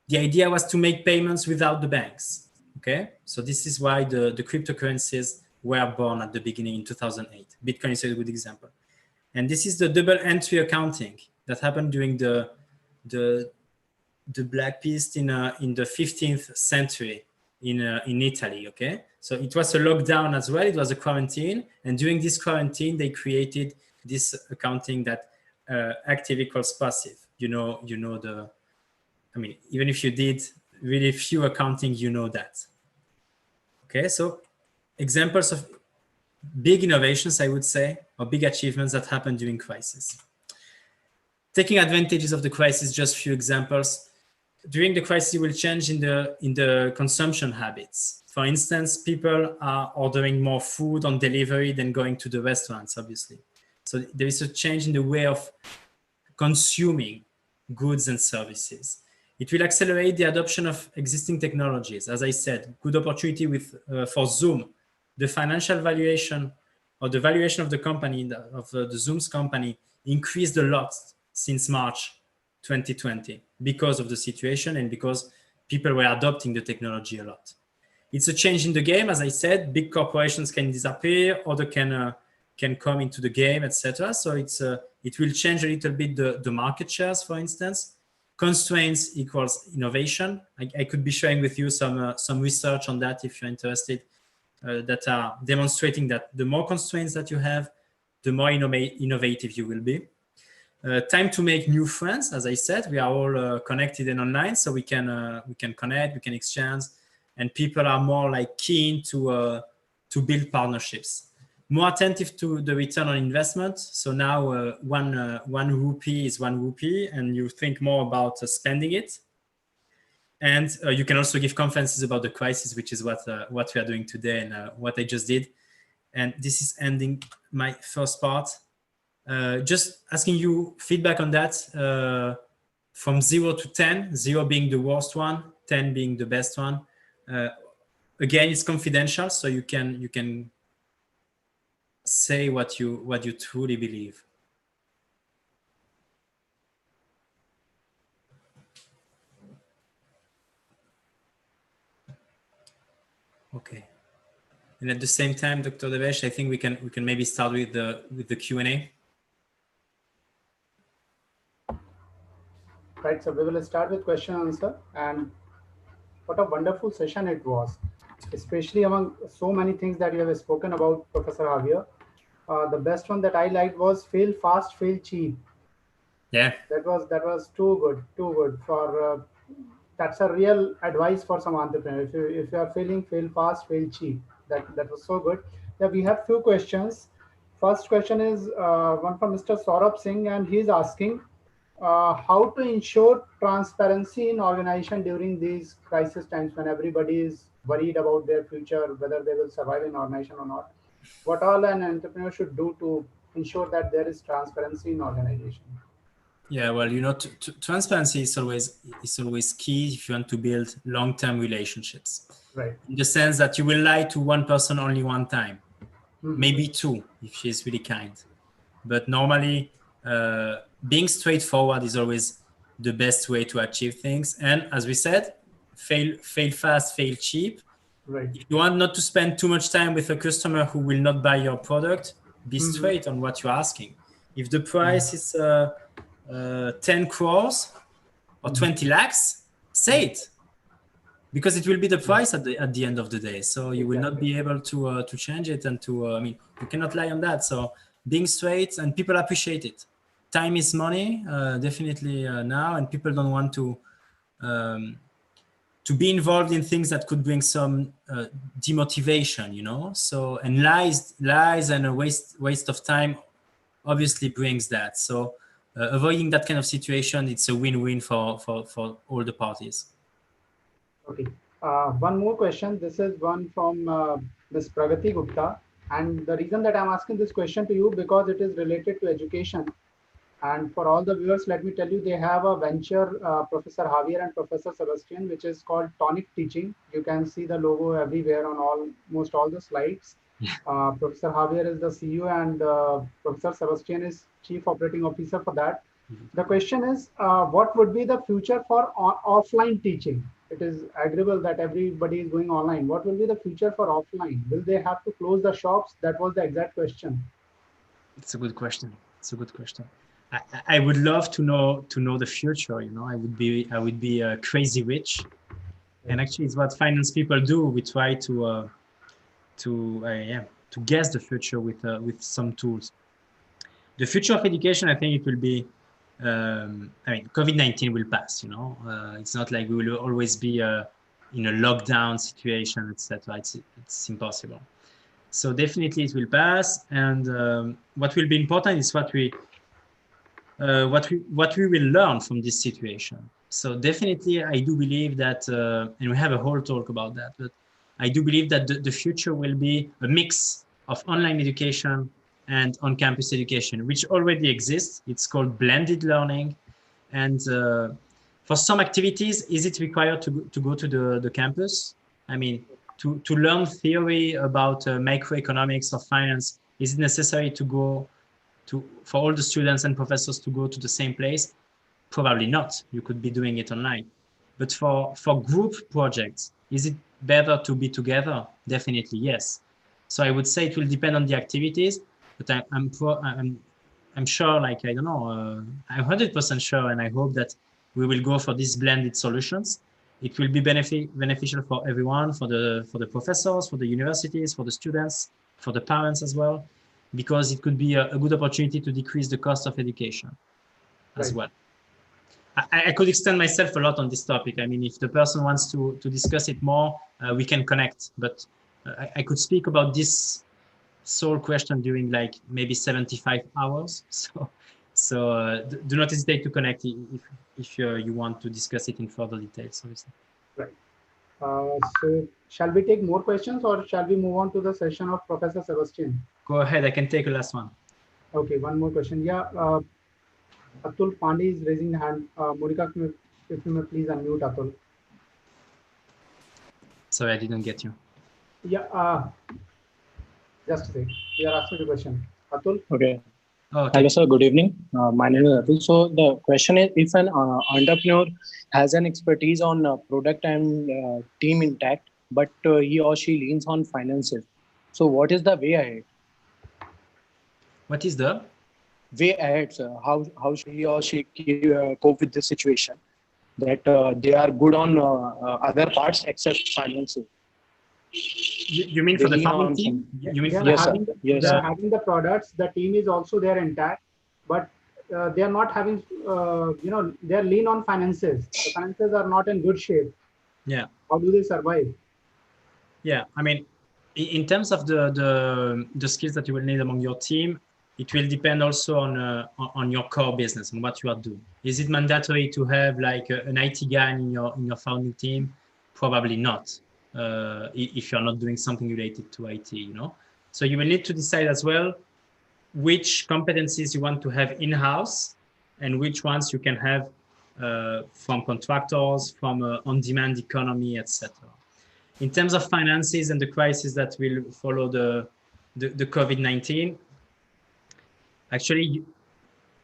The idea was to make payments without the banks. Okay, so this is why the cryptocurrencies were born at the beginning in 2008. Bitcoin is a good example. And this is the double entry accounting that happened during the Black Pest in the 15th century in Italy. Okay, so it was a lockdown as well. It was a quarantine, and during this quarantine, they created this accounting that active equals passive. You know I mean, even if you did really few accounting, you know that. Okay, so examples of big innovations, I would say, or big achievements that happened during crisis. Taking advantages of the crisis, just a few examples. During the crisis, you will change in the consumption habits. For instance, people are ordering more food on delivery than going to the restaurants, obviously. So there is a change in the way of consuming goods and services. It will accelerate the adoption of existing technologies. As I said, good opportunity for Zoom. The financial valuation or the valuation of the company, of the Zoom's company, increased a lot since March 2020 because of the situation and because people were adopting the technology a lot. It's a change in the game. As I said, big corporations can disappear, other can come into the game, etc. So it will change a little bit the market shares, for instance. Constraints equals innovation. I could be sharing with you some research on that if you're interested. that are demonstrating that the more constraints that you have, the more innovative you will be. Time to make new friends. As I said, we are all connected and online, so we can connect, we can exchange, and people are more like keen to build partnerships. More attentive to the return on investment. So now one rupee is 1 rupee, and you think more about spending it. And you can also give conferences about the crisis, which is what we are doing today and what I just did. And this is ending my first part. Just asking you feedback on that from 0 to 10, 0 being the worst one, 10 being the best one. Again, it's confidential, so you can say what you truly believe. Okay. And at the same time, Dr. Devesh, I think we can maybe start with the Q&A. Right, so we will start with question and answer, and what a wonderful session it was, especially among so many things that you have spoken about, Professor Javier. The best one that I liked was fail fast, fail cheap. Yeah. That was too good for that's a real advice for some entrepreneur. If you are failing, fail fast, fail cheap. That was so good. Yeah, we have few questions. First question is one from Mr. Saurabh Singh, and he's asking how to ensure transparency in organization during these crisis times when everybody is worried about their future, whether they will survive in organization or not. What all an entrepreneur should do to ensure that there is transparency in organization? Yeah, well, transparency is always key if you want to build long-term relationships. Right. In the sense that you will lie to one person only one time, Mhm. maybe two if she's really kind. But normally, being straightforward is always the best way to achieve things. And as we said, fail fast, fail cheap. Right. If you want not to spend too much time with a customer who will not buy your product, be Mhm. straight on what you're asking. If the price is 10 crores or 20 lakhs, say it, because it will be the price at the end of the day. So you will not be able to change it, and you cannot lie on that. So being straight, and people appreciate it. Time is money, definitely now, and people don't want to be involved in things that could bring some demotivation, So, and lies and a waste of time obviously brings that. So avoiding that kind of situation, it's a win-win for all the parties. Okay. One more question. This is one from Ms. Pragati Gupta. And the reason that I'm asking this question to you, because it is related to education. And for all the viewers, let me tell you, they have a venture, Professor Javier and Professor Sébastien, which is called Tonic Teaching. You can see the logo everywhere on almost all the slides. Professor Javier is the CEO, and Professor Sébastien is Chief Operating Officer for that. The question is, what would be the future for offline teaching? It is agreeable that everybody is going online. What will be the future for offline? Will they have to close the shops? That was the exact question. It's a good question. I would love to know the future. I would be crazy rich, and actually, it's what finance people do. We try to guess the future with some tools. The future of education, I think it will be. COVID-19 will pass. It's not like we will always be in a lockdown situation, etc. It's impossible. So definitely it will pass, and what will be important is what we will learn from this situation. So definitely, I do believe that, and we have a whole talk about that, but I do believe that the future will be a mix of online education and on-campus education, which already exists. It's called blended learning. And for some activities, is it required to go to the campus? I mean, to learn theory about macroeconomics or finance, is it necessary to go for all the students and professors to go to the same place? Probably not. You could be doing it online. But for group projects, is it better to be together? Definitely yes. So I would say it will depend on the activities, but I'm sure, like, I don't know, I'm 100% sure, and I hope that we will go for these blended solutions. It will be beneficial for everyone, for the professors, for the universities, for the students, for the parents as well, because it could be a good opportunity to decrease the cost of education as well. I could extend myself a lot on this topic. I mean, if the person wants to discuss it more, we can connect. But I could speak about this sole question during like maybe 75 hours. So do not hesitate to connect if you want to discuss it in further details. Obviously. Right. So shall we take more questions or shall we move on to the session of Professor Sébastien? Go ahead. I can take a last one. Okay, one more question. Yeah, Atul Pandey is raising the hand. Monica, if you may please unmute Atul. Sorry, I didn't get you. Yeah, just a sec. We are asking the question. Atul? Okay. Oh, okay. Hello, sir. Good evening. My name is Atul. So the question is, if an entrepreneur has an expertise on product and team intact, but he or she leans on finances, so what is the way ahead? What is the way ahead, sir? How should he or she cope with this situation? That they are good on other parts except finances. You mean for the founding team? You mean for yes, having sir. Yes, sir. having the products, the team is also there intact, but they are not having, they are lean on finances. The finances are not in good shape. Yeah. How do they survive? Yeah, I mean, in terms of the skills that you will need among your team, it will depend also on your core business and what you are doing. Is it mandatory to have like an IT guy in your founding team? Probably not. If you're not doing something related to IT, you know. So you will need to decide as well which competencies you want to have in-house and which ones you can have from contractors, from on-demand economy, etc. In terms of finances and the crisis that will follow the COVID-19, actually,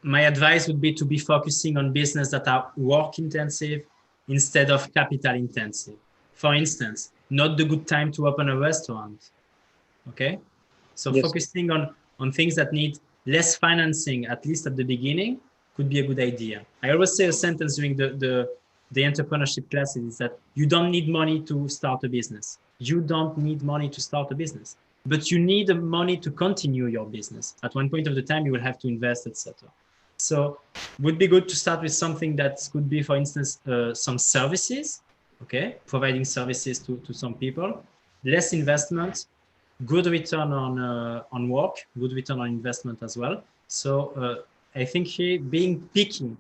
my advice would be to be focusing on business that are work intensive instead of capital intensive. For instance, not the good time to open a restaurant. Okay, so yes, focusing on things that need less financing, at least at the beginning, could be a good idea. I always say a sentence during the entrepreneurship classes is that you don't need money to start a business. You don't need money to start a business, but you need the money to continue your business. At one point of the time, you will have to invest, etc. So it would be good to start with something that could be, for instance, some services, okay, providing services to some people, less investment, good return on work, good return on investment as well. So I think here being picky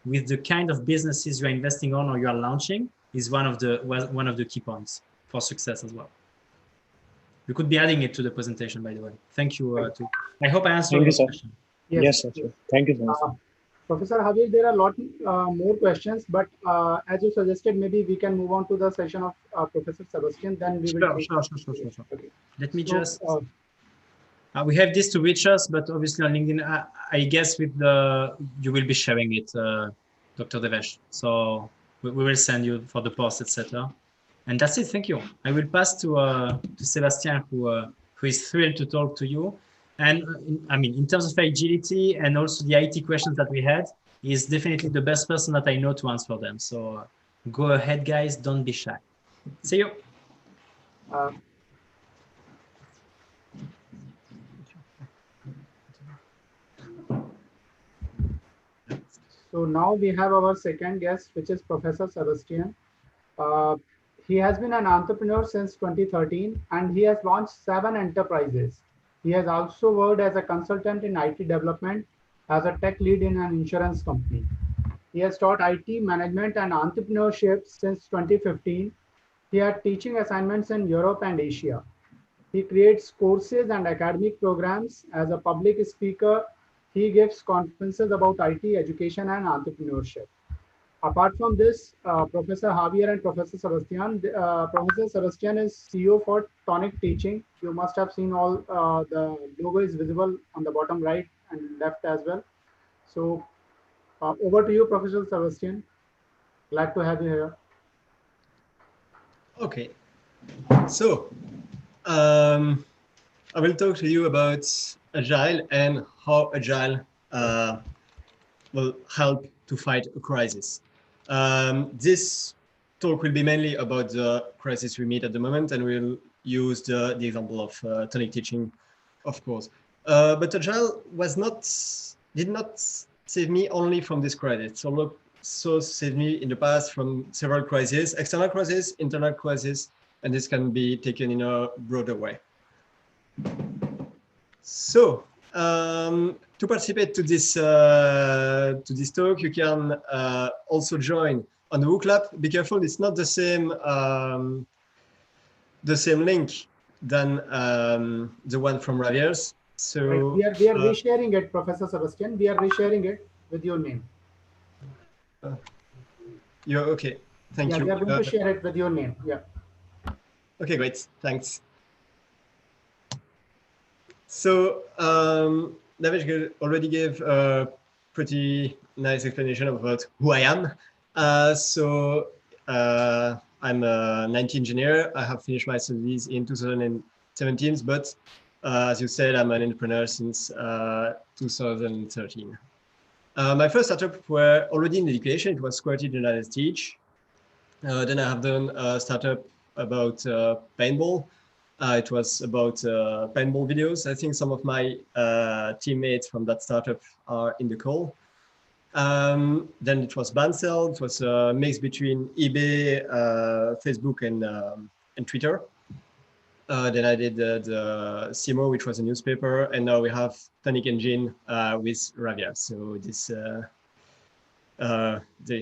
with the kind of businesses you're investing on or you are launching is one of the key points for success as well. You could be adding it to the presentation, by the way. Thank you. I hope I answered your question. Yes, sir. Thank you, sir. Professor Javier, there are a lot more questions, but as you suggested, maybe we can move on to the session of Professor Sébastien. Then we will. Sure. Okay. Let me just. We have this to reach us, but obviously on LinkedIn, I guess you will be sharing it, Dr. Devesh. So we will send you for the post, etc. And that's it. Thank you. I will pass to Sébastien, who is thrilled to talk to you. And in terms of agility and also the IT questions that we had, he's definitely the best person that I know to answer them. So go ahead, guys. Don't be shy. See you. So now we have our second guest, which is Professor Sébastien. He has been an entrepreneur since 2013, and he has launched 7 enterprises. He has also worked as a consultant in IT development, as a tech lead in an insurance company. He has taught IT management and entrepreneurship since 2015. He had teaching assignments in Europe and Asia. He creates courses and academic programs. As a public speaker, he gives conferences about IT education and entrepreneurship. Apart from this, Professor Javier and Professor Sébastien, Professor Sébastien is CEO for Tonic Teaching. You must have seen all the logo is visible on the bottom right and left as well. So over to you, Professor Sébastien. Glad to have you here. Okay. So I will talk to you about Agile and how Agile will help to fight a crisis. This talk will be mainly about the crisis we meet at the moment, and we'll use the example of Tonic teaching, of course. But Agile did not save me only from this crisis. So saved me in the past from several crises, external crises, internal crises, and this can be taken in a broader way. So to participate to this talk, you can also join on the book lab. Be careful; it's not the same link than the one from Javier's. So we are resharing it, Professor Sébastien. We are resharing it with your name. You're okay. Thank you. We are going to share it with your name. Yeah. Okay, great. Thanks. So David already gave a pretty nice explanation about who I am. I'm an IT engineer. I have finished my studies in 2017, but as you said, I'm an entrepreneur since 2013. My first startup were already in education. It was Quality Journalist Teach. Then I have done a startup about paintball. It was about paintball videos. I think some of my teammates from that startup are in the call. Then it was Bancel. It was a mix between eBay, Facebook, and Twitter. Then I did the CMO, which was a newspaper, and now we have Tonic Engine with Javier. So this,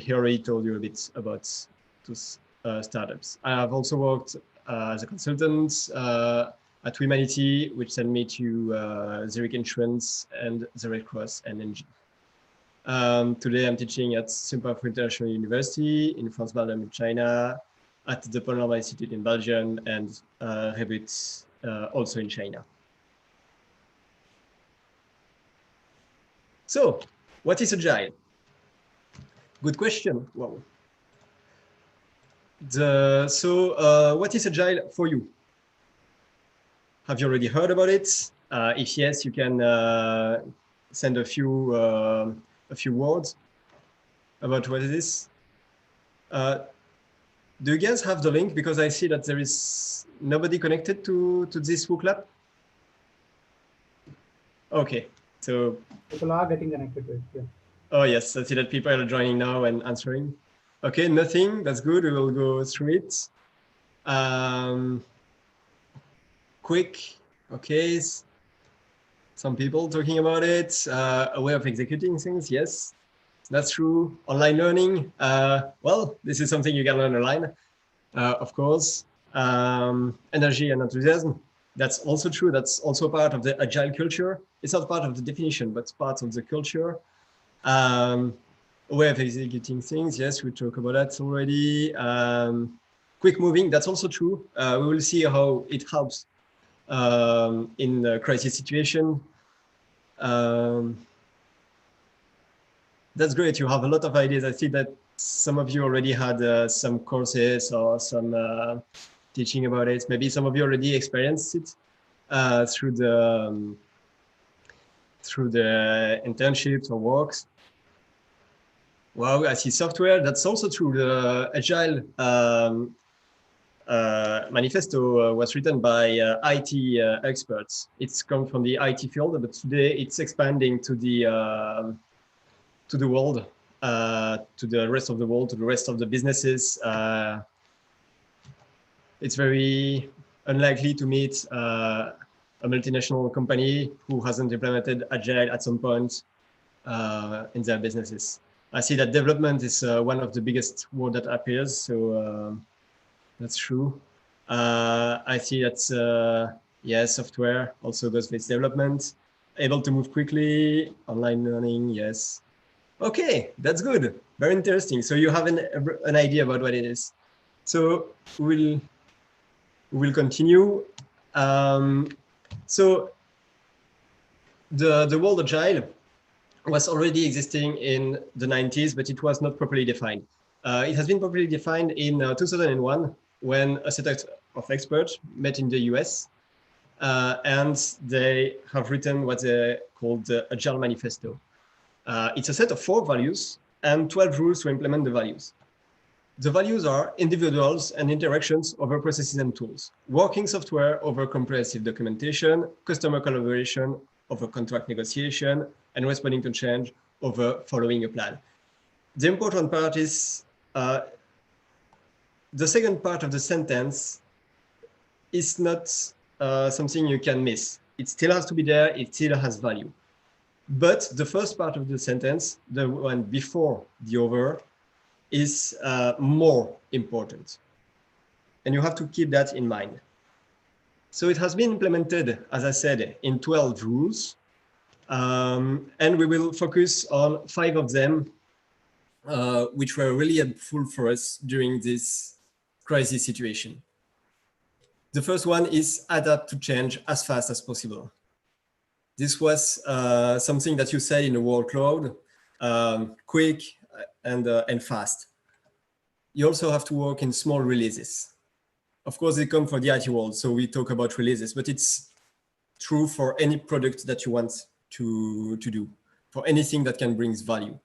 he already told you a bit about those startups. I have also worked as a consultant at Humanity, which sent me to Zurich Insurance and the Red Cross and NG. Today I'm teaching at Singapore International University in France, Belgium, and China, at the Panorama Institute in Belgium, and Reboot also in China. So, what is Agile? Good question. Wow. What is Agile for you? Have you already heard about it? If yes, you can send a few words about what it is. Do you guys have the link? Because I see that there is nobody connected to this book lab. Okay, so people are getting connected to it. Yeah. Oh yes, I see that people are joining now and answering. Okay, nothing. That's good. We will go through it. Quick. Okay. Some people talking about it. A way of executing things. Yes. That's true. Online learning. Well, this is something you can learn online, of course. Energy and enthusiasm. That's also true. That's also part of the Agile culture. It's not part of the definition, but part of the culture. A way of executing things. Yes, we talked about that already. Quick moving. That's also true. We will see how it helps in a crisis situation. That's great. You have a lot of ideas. I see that some of you already had some courses or some teaching about it. Maybe some of you already experienced it through the internships or works. Wow, I see software. That's also true. The Agile manifesto was written by IT experts. It's come from the IT field, but today it's expanding to the world, to the rest of the world, to the rest of the businesses. It's very unlikely to meet a multinational company who hasn't implemented Agile at some point in their businesses. I see that development is one of the biggest words that appears, so that's true. I see that, yes, software also goes with development, able to move quickly, online learning, yes. Okay, that's good. Very interesting. So you have an idea about what it is. So we'll continue. So the word Agile was already existing in the 90s, but it was not properly defined. It has been properly defined in 2001 when a set of experts met in the US and they have written what they called the Agile Manifesto. It's a set of 4 values and 12 rules to implement the values. The values are individuals and interactions over processes and tools, working software over comprehensive documentation, customer collaboration over contract negotiation, and responding to change over following a plan. The important part is the second part of the sentence is not something you can miss. It still has to be there, it still has value. But the first part of the sentence, the one before the over, is more important. And you have to keep that in mind. So it has been implemented, as I said, in 12 rules. And we will focus on 5 of them, which were really helpful for us during this crisis situation. The first one is adapt to change as fast as possible. This was something that you said in the workload, quick and fast. You also have to work in small releases. Of course, they come for the IT world, so we talk about releases, but it's true for any product that you want to do, for anything that can bring value.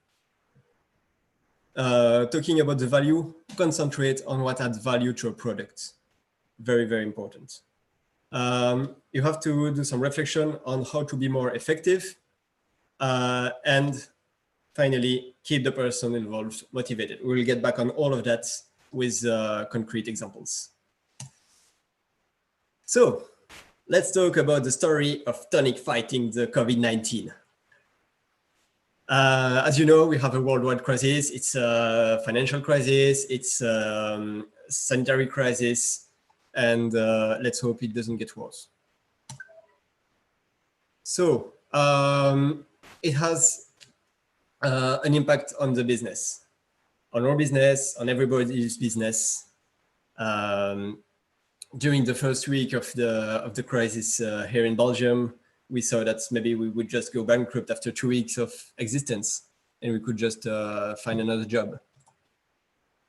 Talking about the value, concentrate on what adds value to a product. Very, very important. You have to do some reflection on how to be more effective. And finally, keep the person involved motivated. We'll get back on all of that with concrete examples. So let's talk about the story of Tonic fighting the COVID-19. As you know, we have a worldwide crisis. It's a financial crisis. It's a sanitary crisis. And let's hope it doesn't get worse. So it has an impact on the business, on our business, on everybody's business. During the first week of the crisis here in Belgium, we saw that maybe we would just go bankrupt after 2 weeks of existence, and we could just find another job.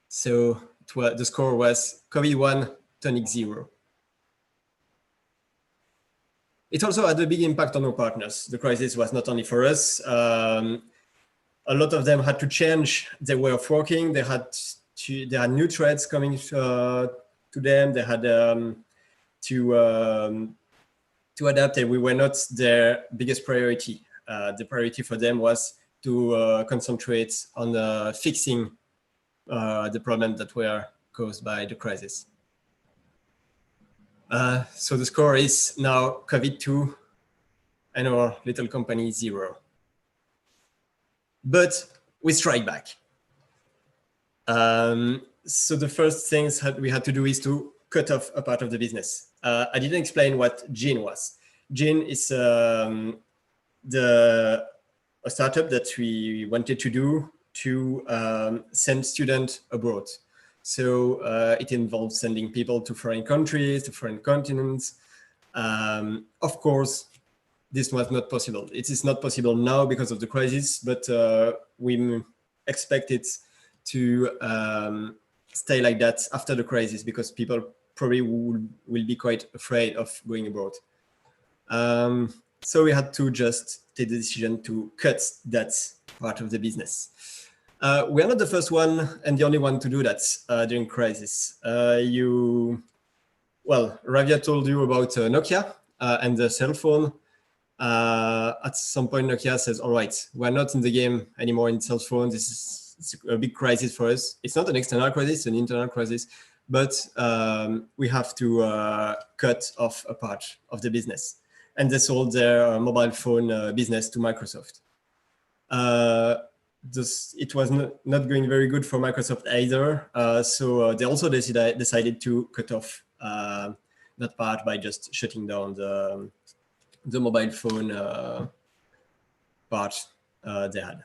So the score was COVID-1, Tonic 0. It also had a big impact on our partners. The crisis was not only for us. A lot of them had to change their way of working. They had new threats coming to them. They had to adapt, and we were not their biggest priority. The priority for them was to concentrate on fixing the problems that were caused by the crisis. So the score is now COVID-2 and our little company 0. But we strike back. So the first things we had to do is to cut off a part of the business. I didn't explain what Gene was. Gene is a startup that we wanted to do to send students abroad. So it involves sending people to foreign countries, to foreign continents. Of course, this was not possible. It is not possible now because of the crisis, but we expect it to stay like that after the crisis, because people probably will be quite afraid of going abroad. So we had to just take the decision to cut that part of the business. We are not the first one and the only one to do that during crisis. Javier told you about Nokia and the cell phone. At some point, Nokia says, all right, we're not in the game anymore in cell phones. It's a big crisis for us. It's not an external crisis, it's an internal crisis, but we have to cut off a part of the business. And they sold their mobile phone business to Microsoft. It was not going very good for Microsoft either. So they also decided to cut off that part by just shutting down the mobile phone part they had.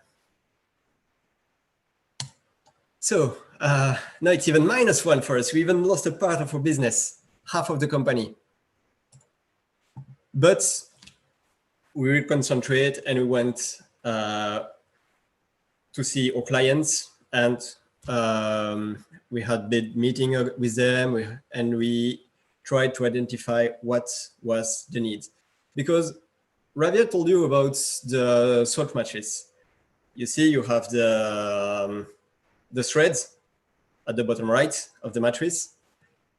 So now it's even -1 for us. We even lost a part of our business, half of the company. But we will concentrate, and we went to see our clients, and we had big meeting with them, and we tried to identify what was the need. Because Javier told you about the sort matches. You see, you have the threads, at the bottom right of the matrix.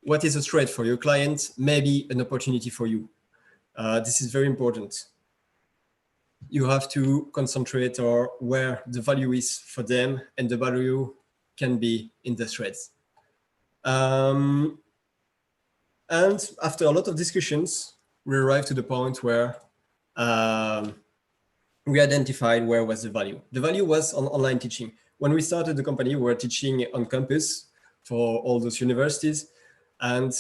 What is a threat for your client? Maybe an opportunity for you. This is very important. You have to concentrate on where the value is for them, and the value can be in the threads. And after a lot of discussions, we arrived to the point where we identified where was the value. The value was on online teaching. When we started the company, we were teaching on campus for all those universities. And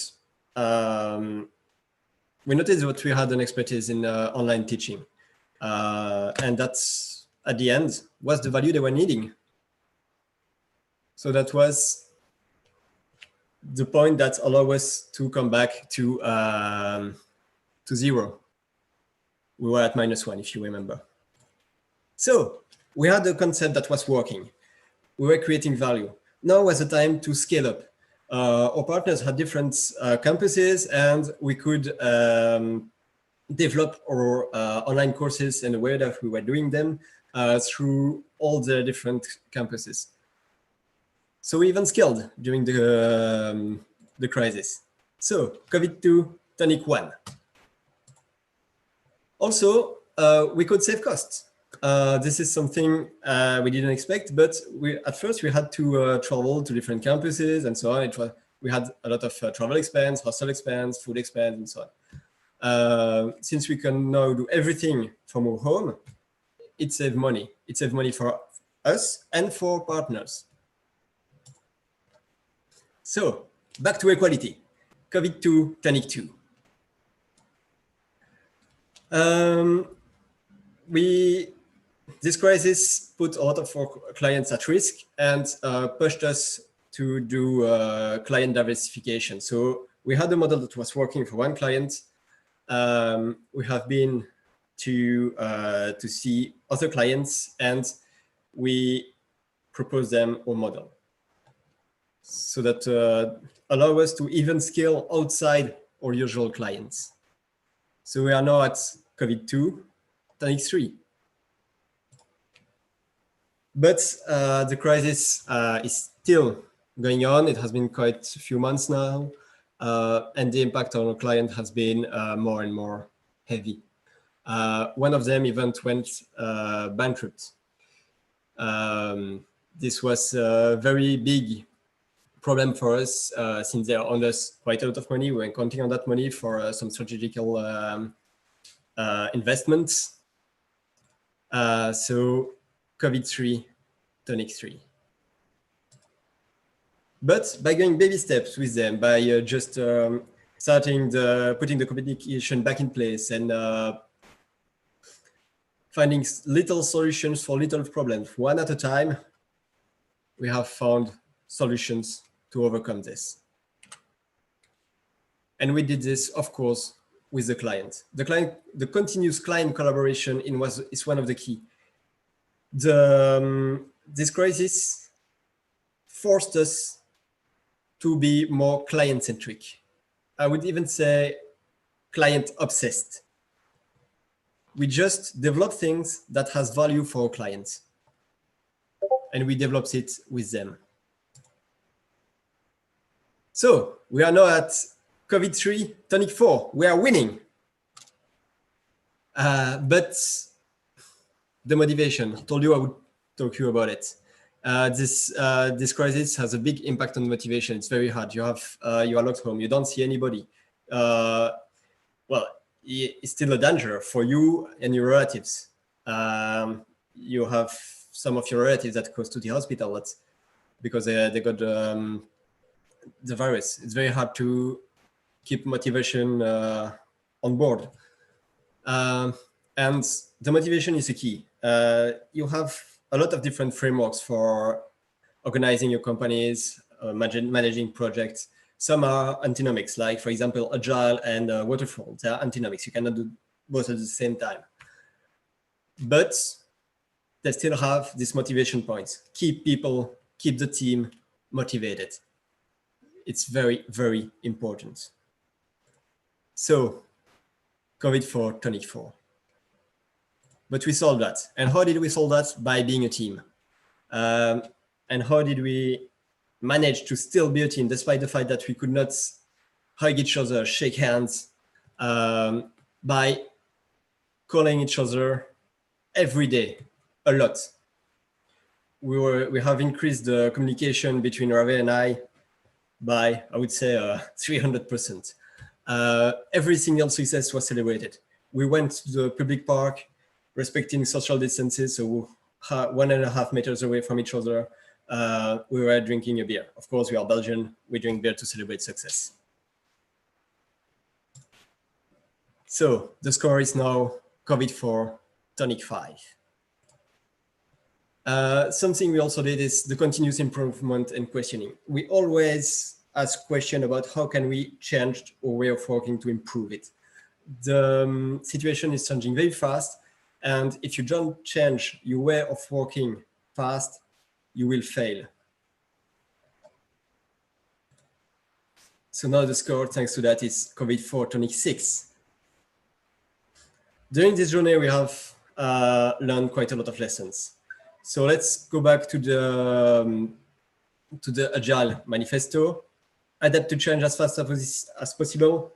we noticed that we had an expertise in online teaching. And that's, at the end, was the value they were needing. So that was the point that allowed us to come back to 0. We were at -1, if you remember. So we had a concept that was working. We were creating value. Now was the time to scale up. Our partners had different campuses, and we could develop our online courses in the way that we were doing them through all the different campuses. So we even scaled during the crisis. So COVID-2, Tonic 1. Also, we could save costs. This is something we didn't expect, but at first we had to travel to different campuses and so on. We had a lot of travel expense, hostel expense, food expense, and so on. Since we can now do everything from our home, it saves money. It saves money for us and for partners. So back to equality. COVID-2, Tonic 2. This crisis put a lot of our clients at risk and pushed us to do client diversification. So we had a model that was working for one client. We have been to see other clients, and we propose them our model. So that allow us to even scale outside our usual clients. So we are now at COVID-2, Tonic 3. But the crisis is still going on. It has been quite a few months now, and the impact on our client has been more and more heavy. One of them even went bankrupt. This was a very big problem for us since they owed us quite a lot of money. We were counting on that money for some strategical investments. So COVID-3, Tonic 3. But by going baby steps with them, by just putting the communication back in place and finding little solutions for little problems, one at a time, we have found solutions to overcome this. And we did this, of course, with the client. The continuous client collaboration is one of the key. This crisis forced us to be more client-centric. I would even say client-obsessed. We just develop things that has value for our clients, and we developed it with them. So we are now at COVID-3, Tonic 4. We are winning. But the motivation, I told you I would talk to you about it. This crisis has a big impact on motivation. It's very hard. You are locked home. You don't see anybody. Well, it's still a danger for you and your relatives. You have some of your relatives that goes to the hospital because they got the virus. It's very hard to keep motivation on board. And the motivation is the key. You have a lot of different frameworks for organizing your companies, managing projects. Some are antinomics, like, for example, Agile and Waterfall. They are antinomics. You cannot do both at the same time. But they still have these motivation points. Keep the team motivated. It's very, very important. So, COVID-4, Tonic 4. But we solved that. And how did we solve that? By being a team. And how did we managed to still be a team, despite the fact that we could not hug each other, shake hands, by calling each other every day, a lot. We have increased the communication between Javier and I by, I would say, 300%. Every single success was celebrated. We went to the public park, respecting social distances, so 1.5 meters away from each other. We were drinking a beer. Of course, we are Belgian. We drink beer to celebrate success. So the score is now COVID 4, Tonic 5. Something we also did is the continuous improvement and questioning. We always ask questions about how can we change our way of working to improve it. The situation is changing very fast, and if you don't change your way of working fast, you will fail. So now the score, thanks to that, is COVID 4, Tonic 6. During this journey, we have learned quite a lot of lessons. So let's go back to the Agile Manifesto. Adapt to change as fast as possible.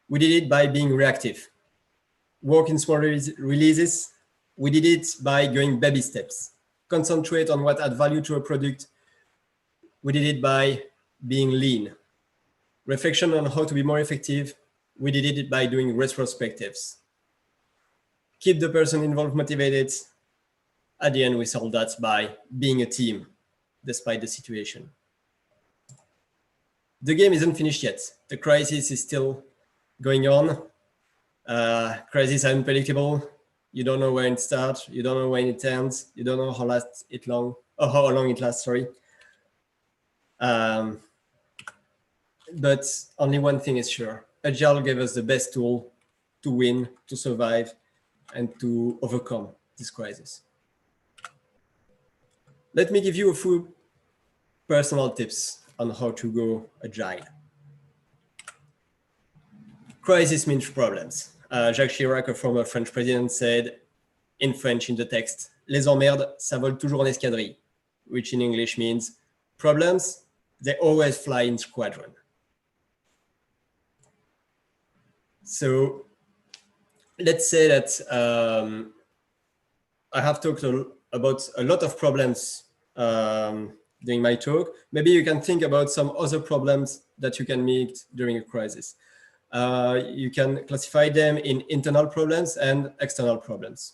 We did it by being reactive. Work in small releases. We did it by going baby steps. Concentrate on what add value to a product. We did it by being lean. Reflection on how to be more effective. We did it by doing retrospectives. Keep the person involved motivated. At the end, we solved that by being a team, despite the situation. The game isn't finished yet. The crisis is still going on. Crises are unpredictable. You don't know when it starts. You don't know when it ends. You don't know how long it lasts. Sorry. But only one thing is sure. Agile gave us the best tool to win, to survive, and to overcome this crisis. Let me give you a few personal tips on how to go agile. Crisis means problems. Jacques Chirac, a former French president, said in French in the text, "Les emmerdes, ça vole toujours en escadrille," which in English means problems, they always fly in squadron. So let's say that I have talked about a lot of problems during my talk. Maybe you can think about some other problems that you can meet during a crisis. You can classify them in internal problems and external problems.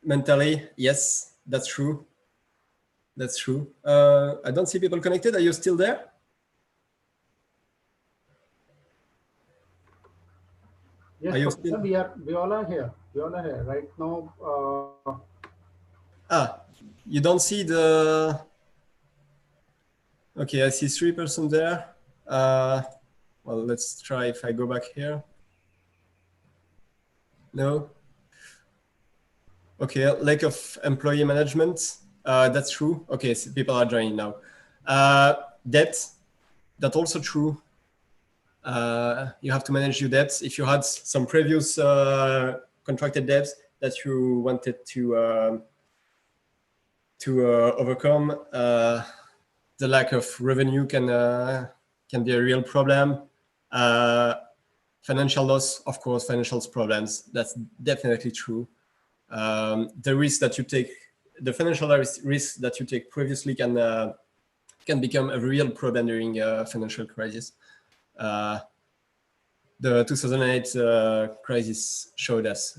Mentally, yes, that's true. That's true. I don't see people connected. Are you still there? Yes, are you still? We all are here. We all are here right now. You don't see the. Okay, I see 3 persons there. Well, let's try if I go back here. No. Okay, lack of employee management. That's true. Okay, so people are joining now. Debt, that's also true. You have to manage your debts. If you had some previous contracted debts that you wanted to overcome, the lack of revenue can be a real problem. Financial loss, of course, financial problems. That's definitely true. The risk that you take, the financial risk that you take previously can become a real problem during a financial crisis. The 2008 crisis showed us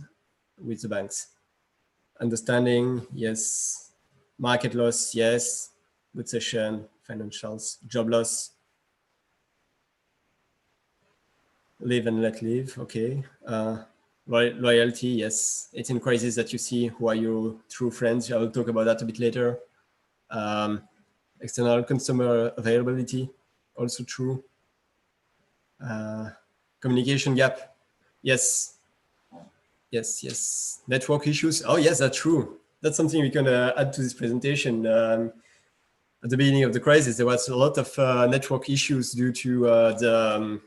with the banks. Understanding, yes. Market loss, yes. Recession, financials, job loss. Live and let live, okay. Loyalty, yes. It's in crisis that you see who are your true friends. I will talk about that a bit later. External consumer availability, also true. Communication gap, yes. Yes. Network issues, oh yes, that's true. That's something we can add to this presentation. At the beginning of the crisis, there was a lot of network issues due to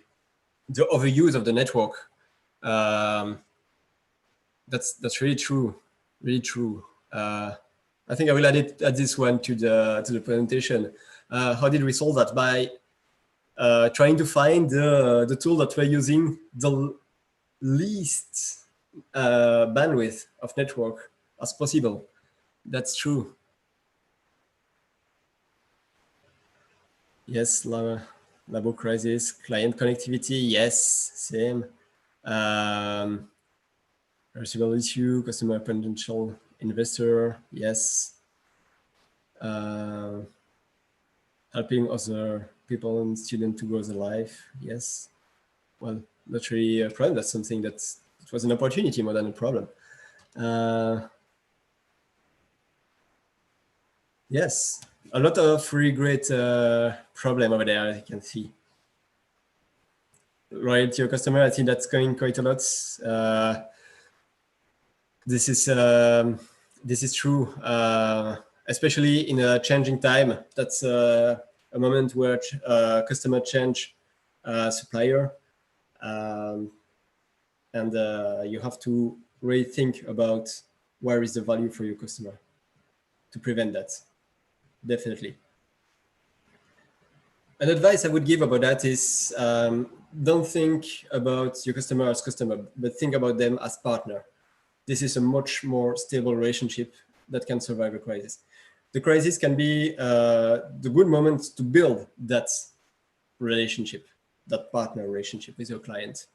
the overuse of the network. That's really true, really true. I think I will add this one to the presentation. How did we solve that? By trying to find the tool that we're using the least bandwidth of network as possible. That's true. Yes, labo crisis, client connectivity, yes, same. Receivable issue, customer potential investor, yes. Helping other people and students to grow their life, yes. Well, not really a problem. That's something it was an opportunity more than a problem. Yes, a lot of really great problem over there, I can see. Loyalty of customer, I think that's going quite a lot. This is true, especially in a changing time. That's a moment where customer change supplier, and you have to really think about where is the value for your customer to prevent that. Definitely. An advice I would give about that is don't think about your customer as customer, but think about them as partner. This is a much more stable relationship that can survive a crisis. The crisis can be the good moment to build that relationship, that partner relationship with your client.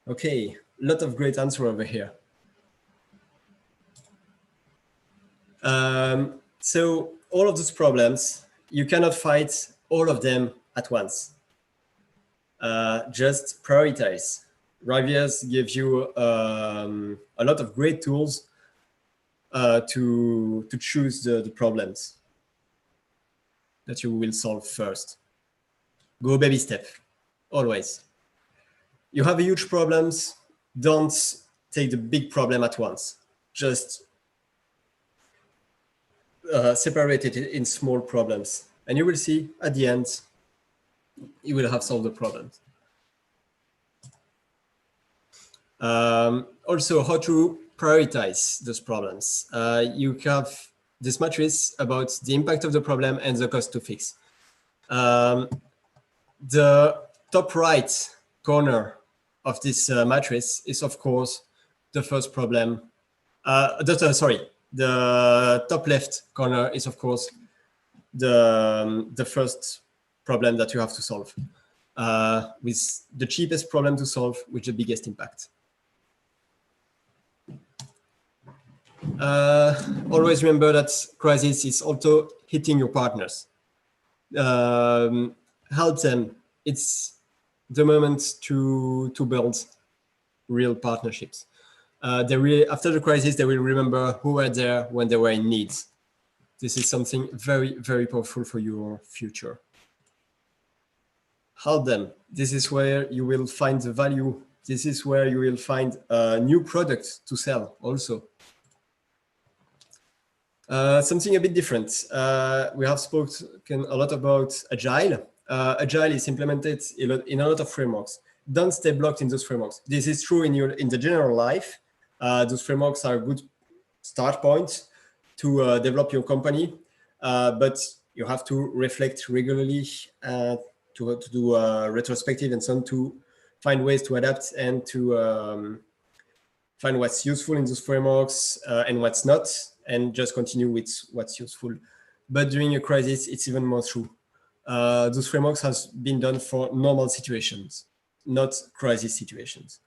Okay, a lot of great answer over here. So all of those problems, you cannot fight all of them at once. Just prioritize. Javier gives you a lot of great tools to choose the problems that you will solve first. Go baby step, always. You have huge problems, don't take the big problem at once. Just separate it in small problems. And you will see at the end, you will have solved the problems. Also, how to prioritize those problems. You have this matrix about the impact of the problem and the cost to fix. The top right corner of this matrix is, of course, the first problem. The top left corner is, of course, the first problem that you have to solve, with the cheapest problem to solve with the biggest impact. Always remember that crisis is also hitting your partners. Help them. It's the moment to build real partnerships. After the crisis, they will remember who were there when they were in need. This is something very, very powerful for your future. Help them. This is where you will find the value. This is where you will find new products to sell also. Something a bit different. We have spoken a lot about Agile. Agile is implemented in a lot of frameworks. Don't stay blocked in those frameworks. This is true in the general life. Those frameworks are a good start point to develop your company, but you have to reflect regularly to do a retrospective and so on, to find ways to adapt and to find what's useful in those frameworks and what's not, and just continue with what's useful. But during a crisis, it's even more true. Those frameworks has been done for normal situations, not crisis situations.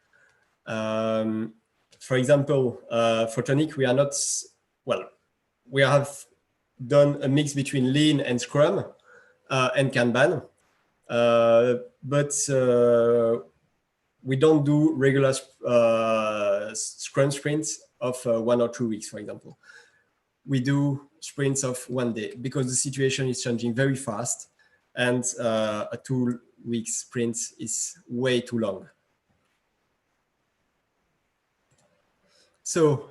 For example, for Tonic, we are not, well, we have done a mix between Lean and Scrum and Kanban, but we don't do regular Scrum sprints of 1 or 2 weeks, for example. We do sprints of 1 day because the situation is changing very fast, and a 2-week sprint is way too long. So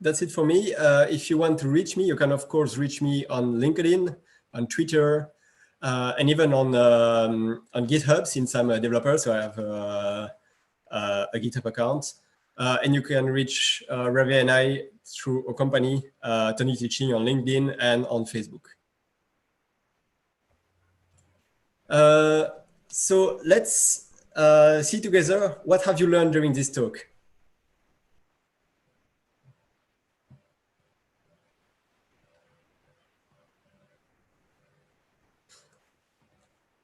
that's it for me. If you want to reach me, you can of course reach me on LinkedIn, on Twitter, and even on GitHub, since I'm a developer, so I have a GitHub account. And you can reach Javier and I through a company, Tonic Teaching on LinkedIn and on Facebook. So let's see together, what have you learned during this talk?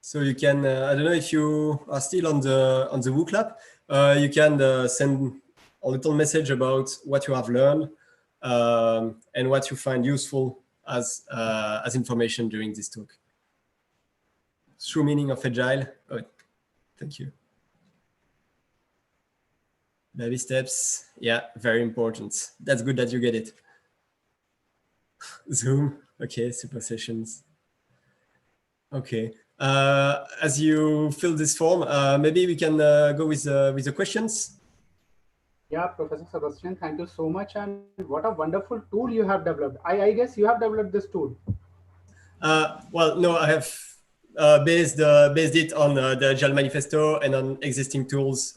So you can, I don't know if you are still on the WooC lab, you can send a little message about what you have learned and what you find useful as information during this talk. True meaning of agile. Oh, thank you. Baby steps. Yeah, very important. That's good that you get it. Zoom. Okay, super sessions. Okay. As you fill this form, maybe we can go with the questions. Yeah, Professor Sébastien, thank you so much. And what a wonderful tool you have developed. I guess you have developed this tool. Well, no, I have based it on the Agile Manifesto and on existing tools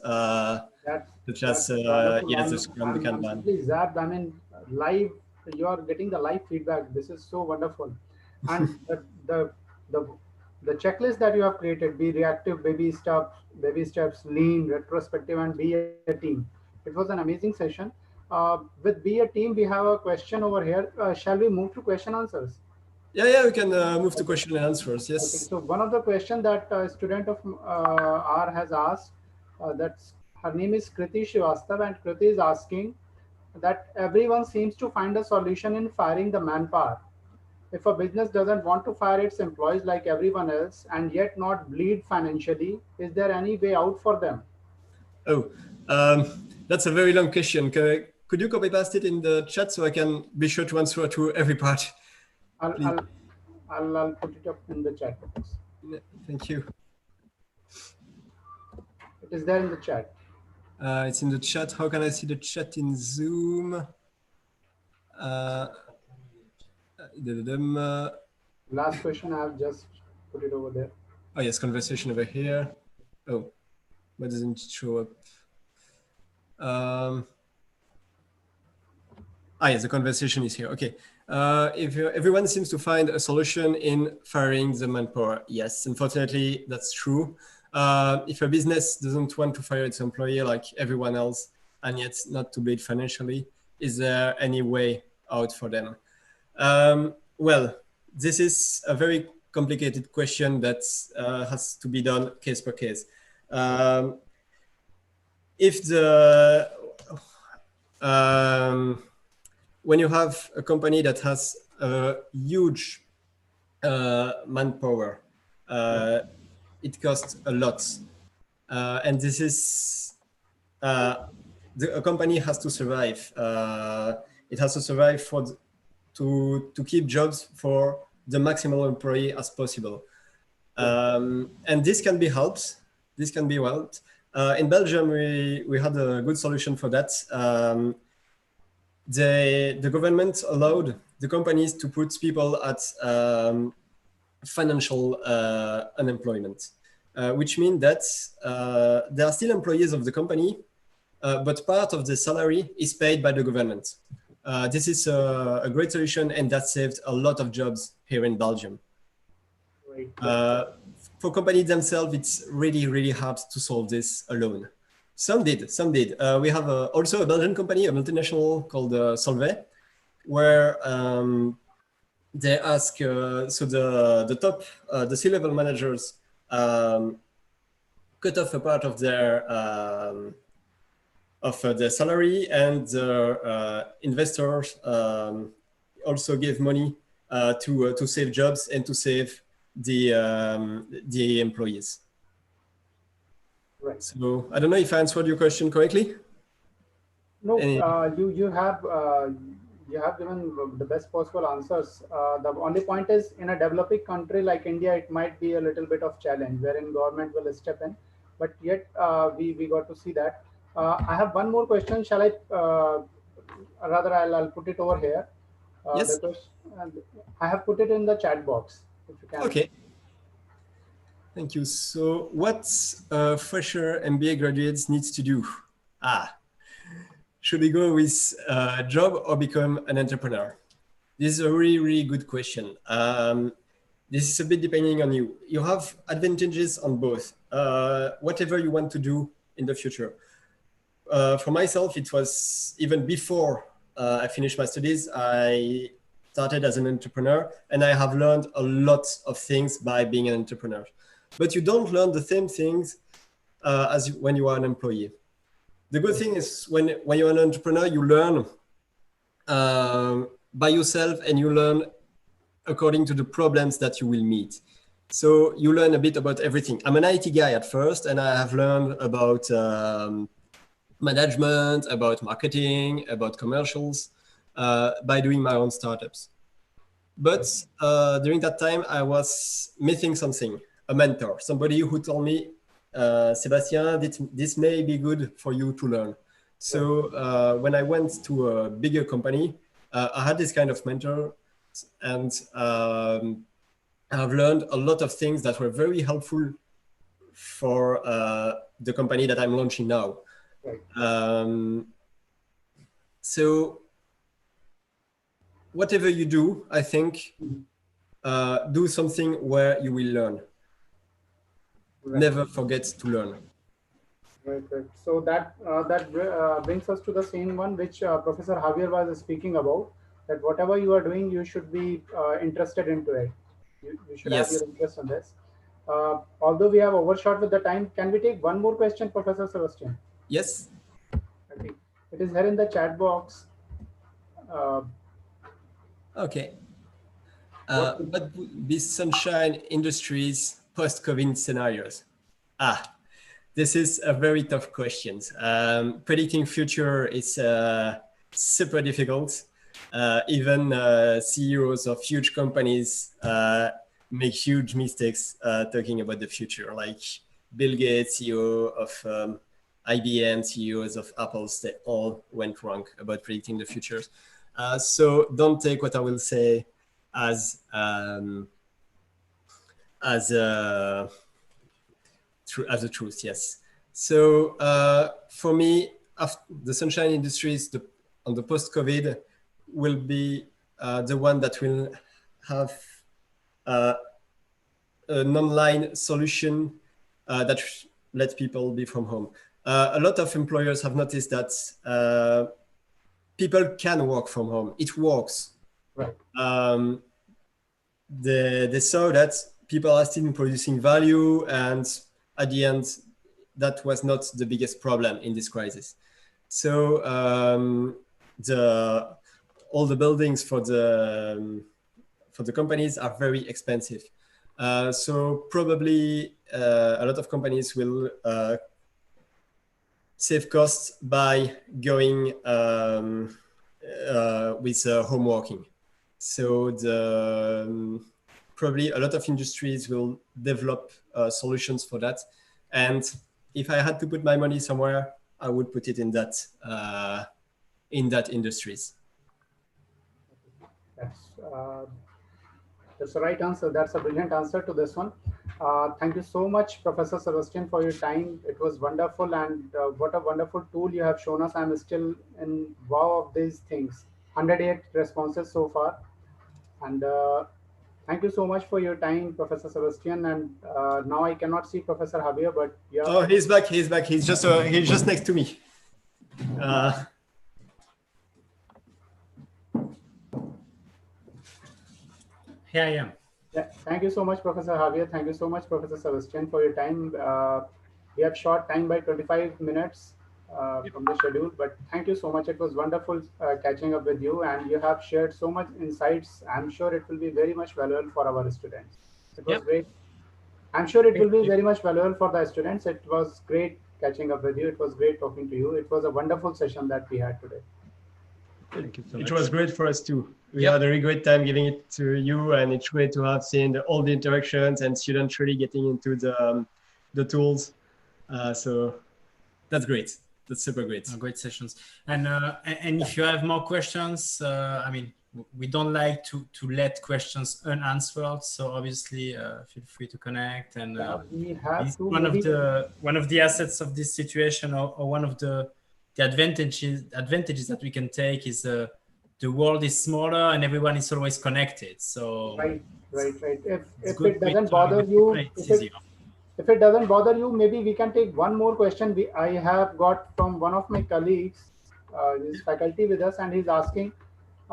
such as the Scrum, the Kanban. I'm simply zapped. I mean, live. You are getting the live feedback. This is so wonderful. And the checklist that you have created: be reactive, baby steps, lean, retrospective, and be a team. It was an amazing session. With be a team, we have a question over here. Shall we move to question answers? Yeah, we can move to question and answers. Yes. Okay, so one of the questions that a student of R has asked, that's her name is Kriti Srivastav, and Kriti is asking that everyone seems to find a solution in firing the manpower. If a business doesn't want to fire its employees like everyone else and yet not bleed financially, is there any way out for them? Oh, that's a very long question. Could you copy paste it in the chat so I can be sure to answer to every part? I'll put it up in the chat box. Thank you. It is there in the chat. It's in the chat. How can I see the chat in Zoom? Last question, I've just put it over there. Oh yes, conversation over here. Oh, why doesn't it show up? Yes, the conversation is here. Okay. If everyone seems to find a solution in firing the manpower, yes, unfortunately, that's true. If a business doesn't want to fire its employee like everyone else, and yet not to bleed financially, is there any way out for them? Well, this is a very complicated question that has to be done case per case. If the when you have a company that has a huge manpower, it costs a lot, and this is a company has to survive. It has to survive to keep jobs for the maximum employee as possible, and this can be helped. This can be helped. In Belgium, we had a good solution for that. The government allowed the companies to put people at financial unemployment, which means that they are still employees of the company, but part of the salary is paid by the government. This is a great solution, and that saved a lot of jobs here in Belgium. For companies themselves, it's really, really hard to solve this alone. Some did. We have also a Belgian company, a multinational called Solvay, where they ask, so the top, the C-level managers cut off a part of their salary, and the investors also give money to save jobs and to save the employees. Right. So I don't know if I answered your question correctly. No, you have given the best possible answers. The only point is, in a developing country like India, it might be a little bit of challenge wherein government will step in, but yet we got to see that. I have one more question. Shall I? Rather, I'll put it over here. Yes. The question, I have put it in the chat box. If you can. Okay. Thank you. So what fresher MBA graduates needs to do? Should we go with a job or become an entrepreneur? This is a really, really good question. This is a bit depending on you. You have advantages on both, whatever you want to do in the future. For myself, it was even before I finished my studies, I started as an entrepreneur, and I have learned a lot of things by being an entrepreneur. But you don't learn the same things as when you are an employee. The good thing is when you're an entrepreneur, you learn by yourself, and you learn according to the problems that you will meet. So you learn a bit about everything. I'm an IT guy at first, and I have learned about management, about marketing, about commercials by doing my own startups. But during that time, I was missing something, a mentor, somebody who told me, Sébastien, this may be good for you to learn. So when I went to a bigger company, I had this kind of mentor, and I've learned a lot of things that were very helpful for the company that I'm launching now. So whatever you do, I think, do something where you will learn. Never forget to learn. Right. So that brings us to the same one which Professor Javier was speaking about, that whatever you are doing, you should be interested into it. You should have your interest in this. Although we have overshot with the time, can we take one more question, Professor Sébastien? Yes. Okay. It is here in the chat box. Okay. What would be sunshine industries post-COVID scenarios? This is a very tough question. Predicting future is super difficult. Even CEOs of huge companies make huge mistakes talking about the future. Like Bill Gates, CEO of IBM, CEOs of Apple, they all went wrong about predicting the futures. So don't take what I will say as a truth. Yes. So for me, after the sunshine industries on the post-COVID will be the one that will have an online solution that lets people be from home. A lot of employers have noticed that people can work from home. It works. Right. They saw that people are still producing value, and at the end, that was not the biggest problem in this crisis. So all the buildings for the companies are very expensive. So probably a lot of companies will save costs by going with home working. So probably a lot of industries will develop solutions for that. And if I had to put my money somewhere, I would put it in that industries. That's the right answer. That's a brilliant answer to this one. Thank you so much, Professor Sébastien, for your time. It was wonderful, and what a wonderful tool you have shown us. I'm still in wow of these things. 108 responses so far. And thank you so much for your time, Professor Sébastien. And now I cannot see Professor Javier, but yeah. Oh, he's back. He's back. He's just next to me. Here I am. Yeah, thank you so much, Professor Javier. Thank you so much, Professor Sébastien, for your time. We have short time by 25 minutes from the schedule, but thank you so much. It was wonderful catching up with you, and you have shared so much insights. I'm sure it will be very much valuable for our students. It was great. I'm sure it will be very much valuable for the students. It was great catching up with you. It was great talking to you. It was a wonderful session that we had today. Thank you so much. It was great for us too. We had a very great time giving it to you, and it's great to have seen all the interactions and students really getting into the tools. So that's great. That's super great. Great sessions. And if you have more questions, I mean, we don't like to let questions unanswered. So obviously, feel free to connect. And we have it's to one of the assets of this situation, or one of the advantages that we can take is the world is smaller and everyone is always connected. So right. If good it doesn't bother you, if it doesn't bother you, maybe we can take one more question I have got from one of my colleagues. He's faculty with us, and he's asking,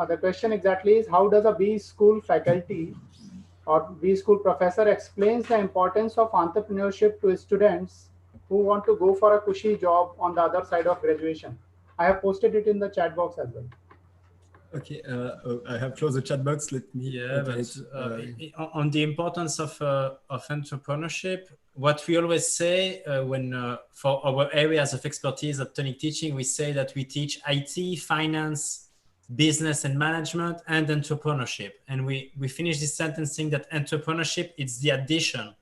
the question exactly is, how does a B school faculty or B school professor explains the importance of entrepreneurship to students who want to go for a cushy job on the other side of graduation? I have posted it in the chat box as well. Okay, I have closed the chat box. Let me. Yeah, but on the importance of entrepreneurship, what we always say when for our areas of expertise at Tonic Teaching, we say that we teach IT, finance, business and management, and entrepreneurship. And we finish this sentence saying that entrepreneurship is the addition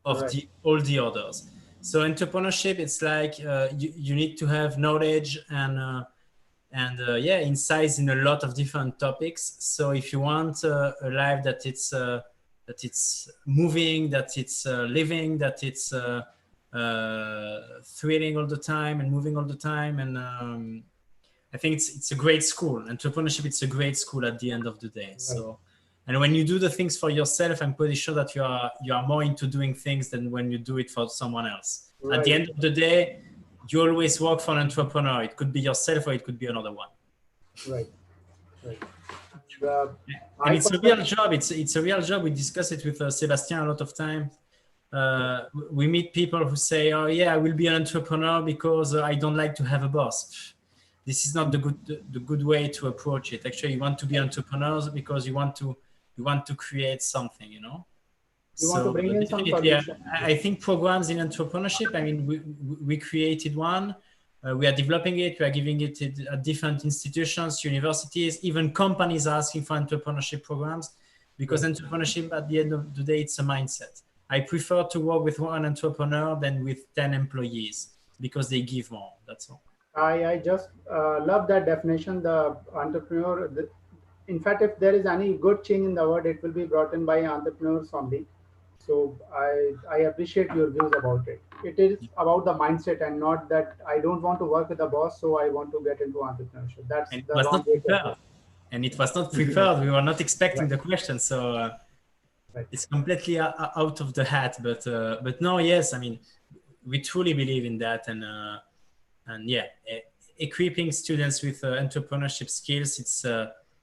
of all the others. So entrepreneurship, it's like you need to have knowledge and insights in a lot of different topics. So if you want a life that it's moving, that it's living, that it's thrilling all the time and moving all the time, and I think it's a great school. Entrepreneurship, it's a great school at the end of the day. So, and when you do the things for yourself, I'm pretty sure that you are more into doing things than when you do it for someone else. At the end of the day, you always work for an entrepreneur. It could be yourself or it could be another one. Right. And it's a real job. It's a real job. We discuss it with Sébastien a lot of time. We meet people who say, "Oh yeah, I will be an entrepreneur because I don't like to have a boss." This is not the good way to approach it. Actually, you want to be entrepreneurs because you want to create something, you know. You want to bring in some solution. I think programs in entrepreneurship, I mean, we created one. We are developing it. We are giving it at different institutions, universities, even companies are asking for entrepreneurship programs, because entrepreneurship, at the end of the day, it's a mindset. I prefer to work with one entrepreneur than with 10 employees because they give more. That's all. I just love that definition, the entrepreneur. In fact, if there is any good change in the world, it will be brought in by entrepreneurs only. So I appreciate your views about it. It is about the mindset and not that I don't want to work with a boss, so I want to get into entrepreneurship. That's and the wrong way to go. And it was not prepared. We were not expecting the question, so it's completely out of the hat. But no, yes, I mean, we truly believe in that, and yeah, equipping students with entrepreneurship skills,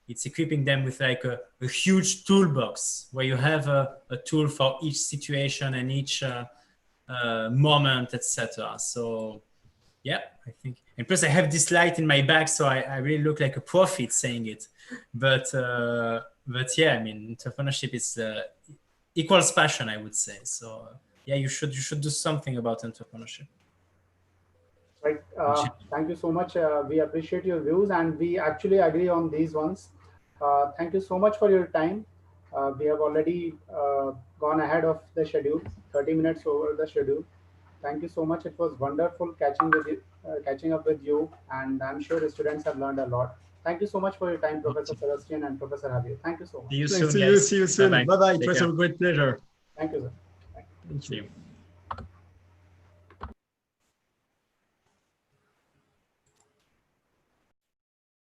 it's equipping them with like a huge toolbox where you have a tool for each situation and each moment, etc. So yeah, I think, and plus I have this light in my back, so I really look like a prophet saying it. But yeah, I mean, entrepreneurship is equals passion, I would say. So yeah, you should do something about entrepreneurship. Right. Thank you so much. We appreciate your views, and we actually agree on these ones. Thank you so much for your time. We have already gone ahead of the schedule, 30 minutes over the schedule. Thank you so much. It was wonderful catching up with you, and I'm sure the students have learned a lot. Thank you so much for your time, Professor Sébastien and Professor Javier. Thank you so much. See you soon. See you soon. Bye-bye. It was a great pleasure. Thank you, sir. Thank you.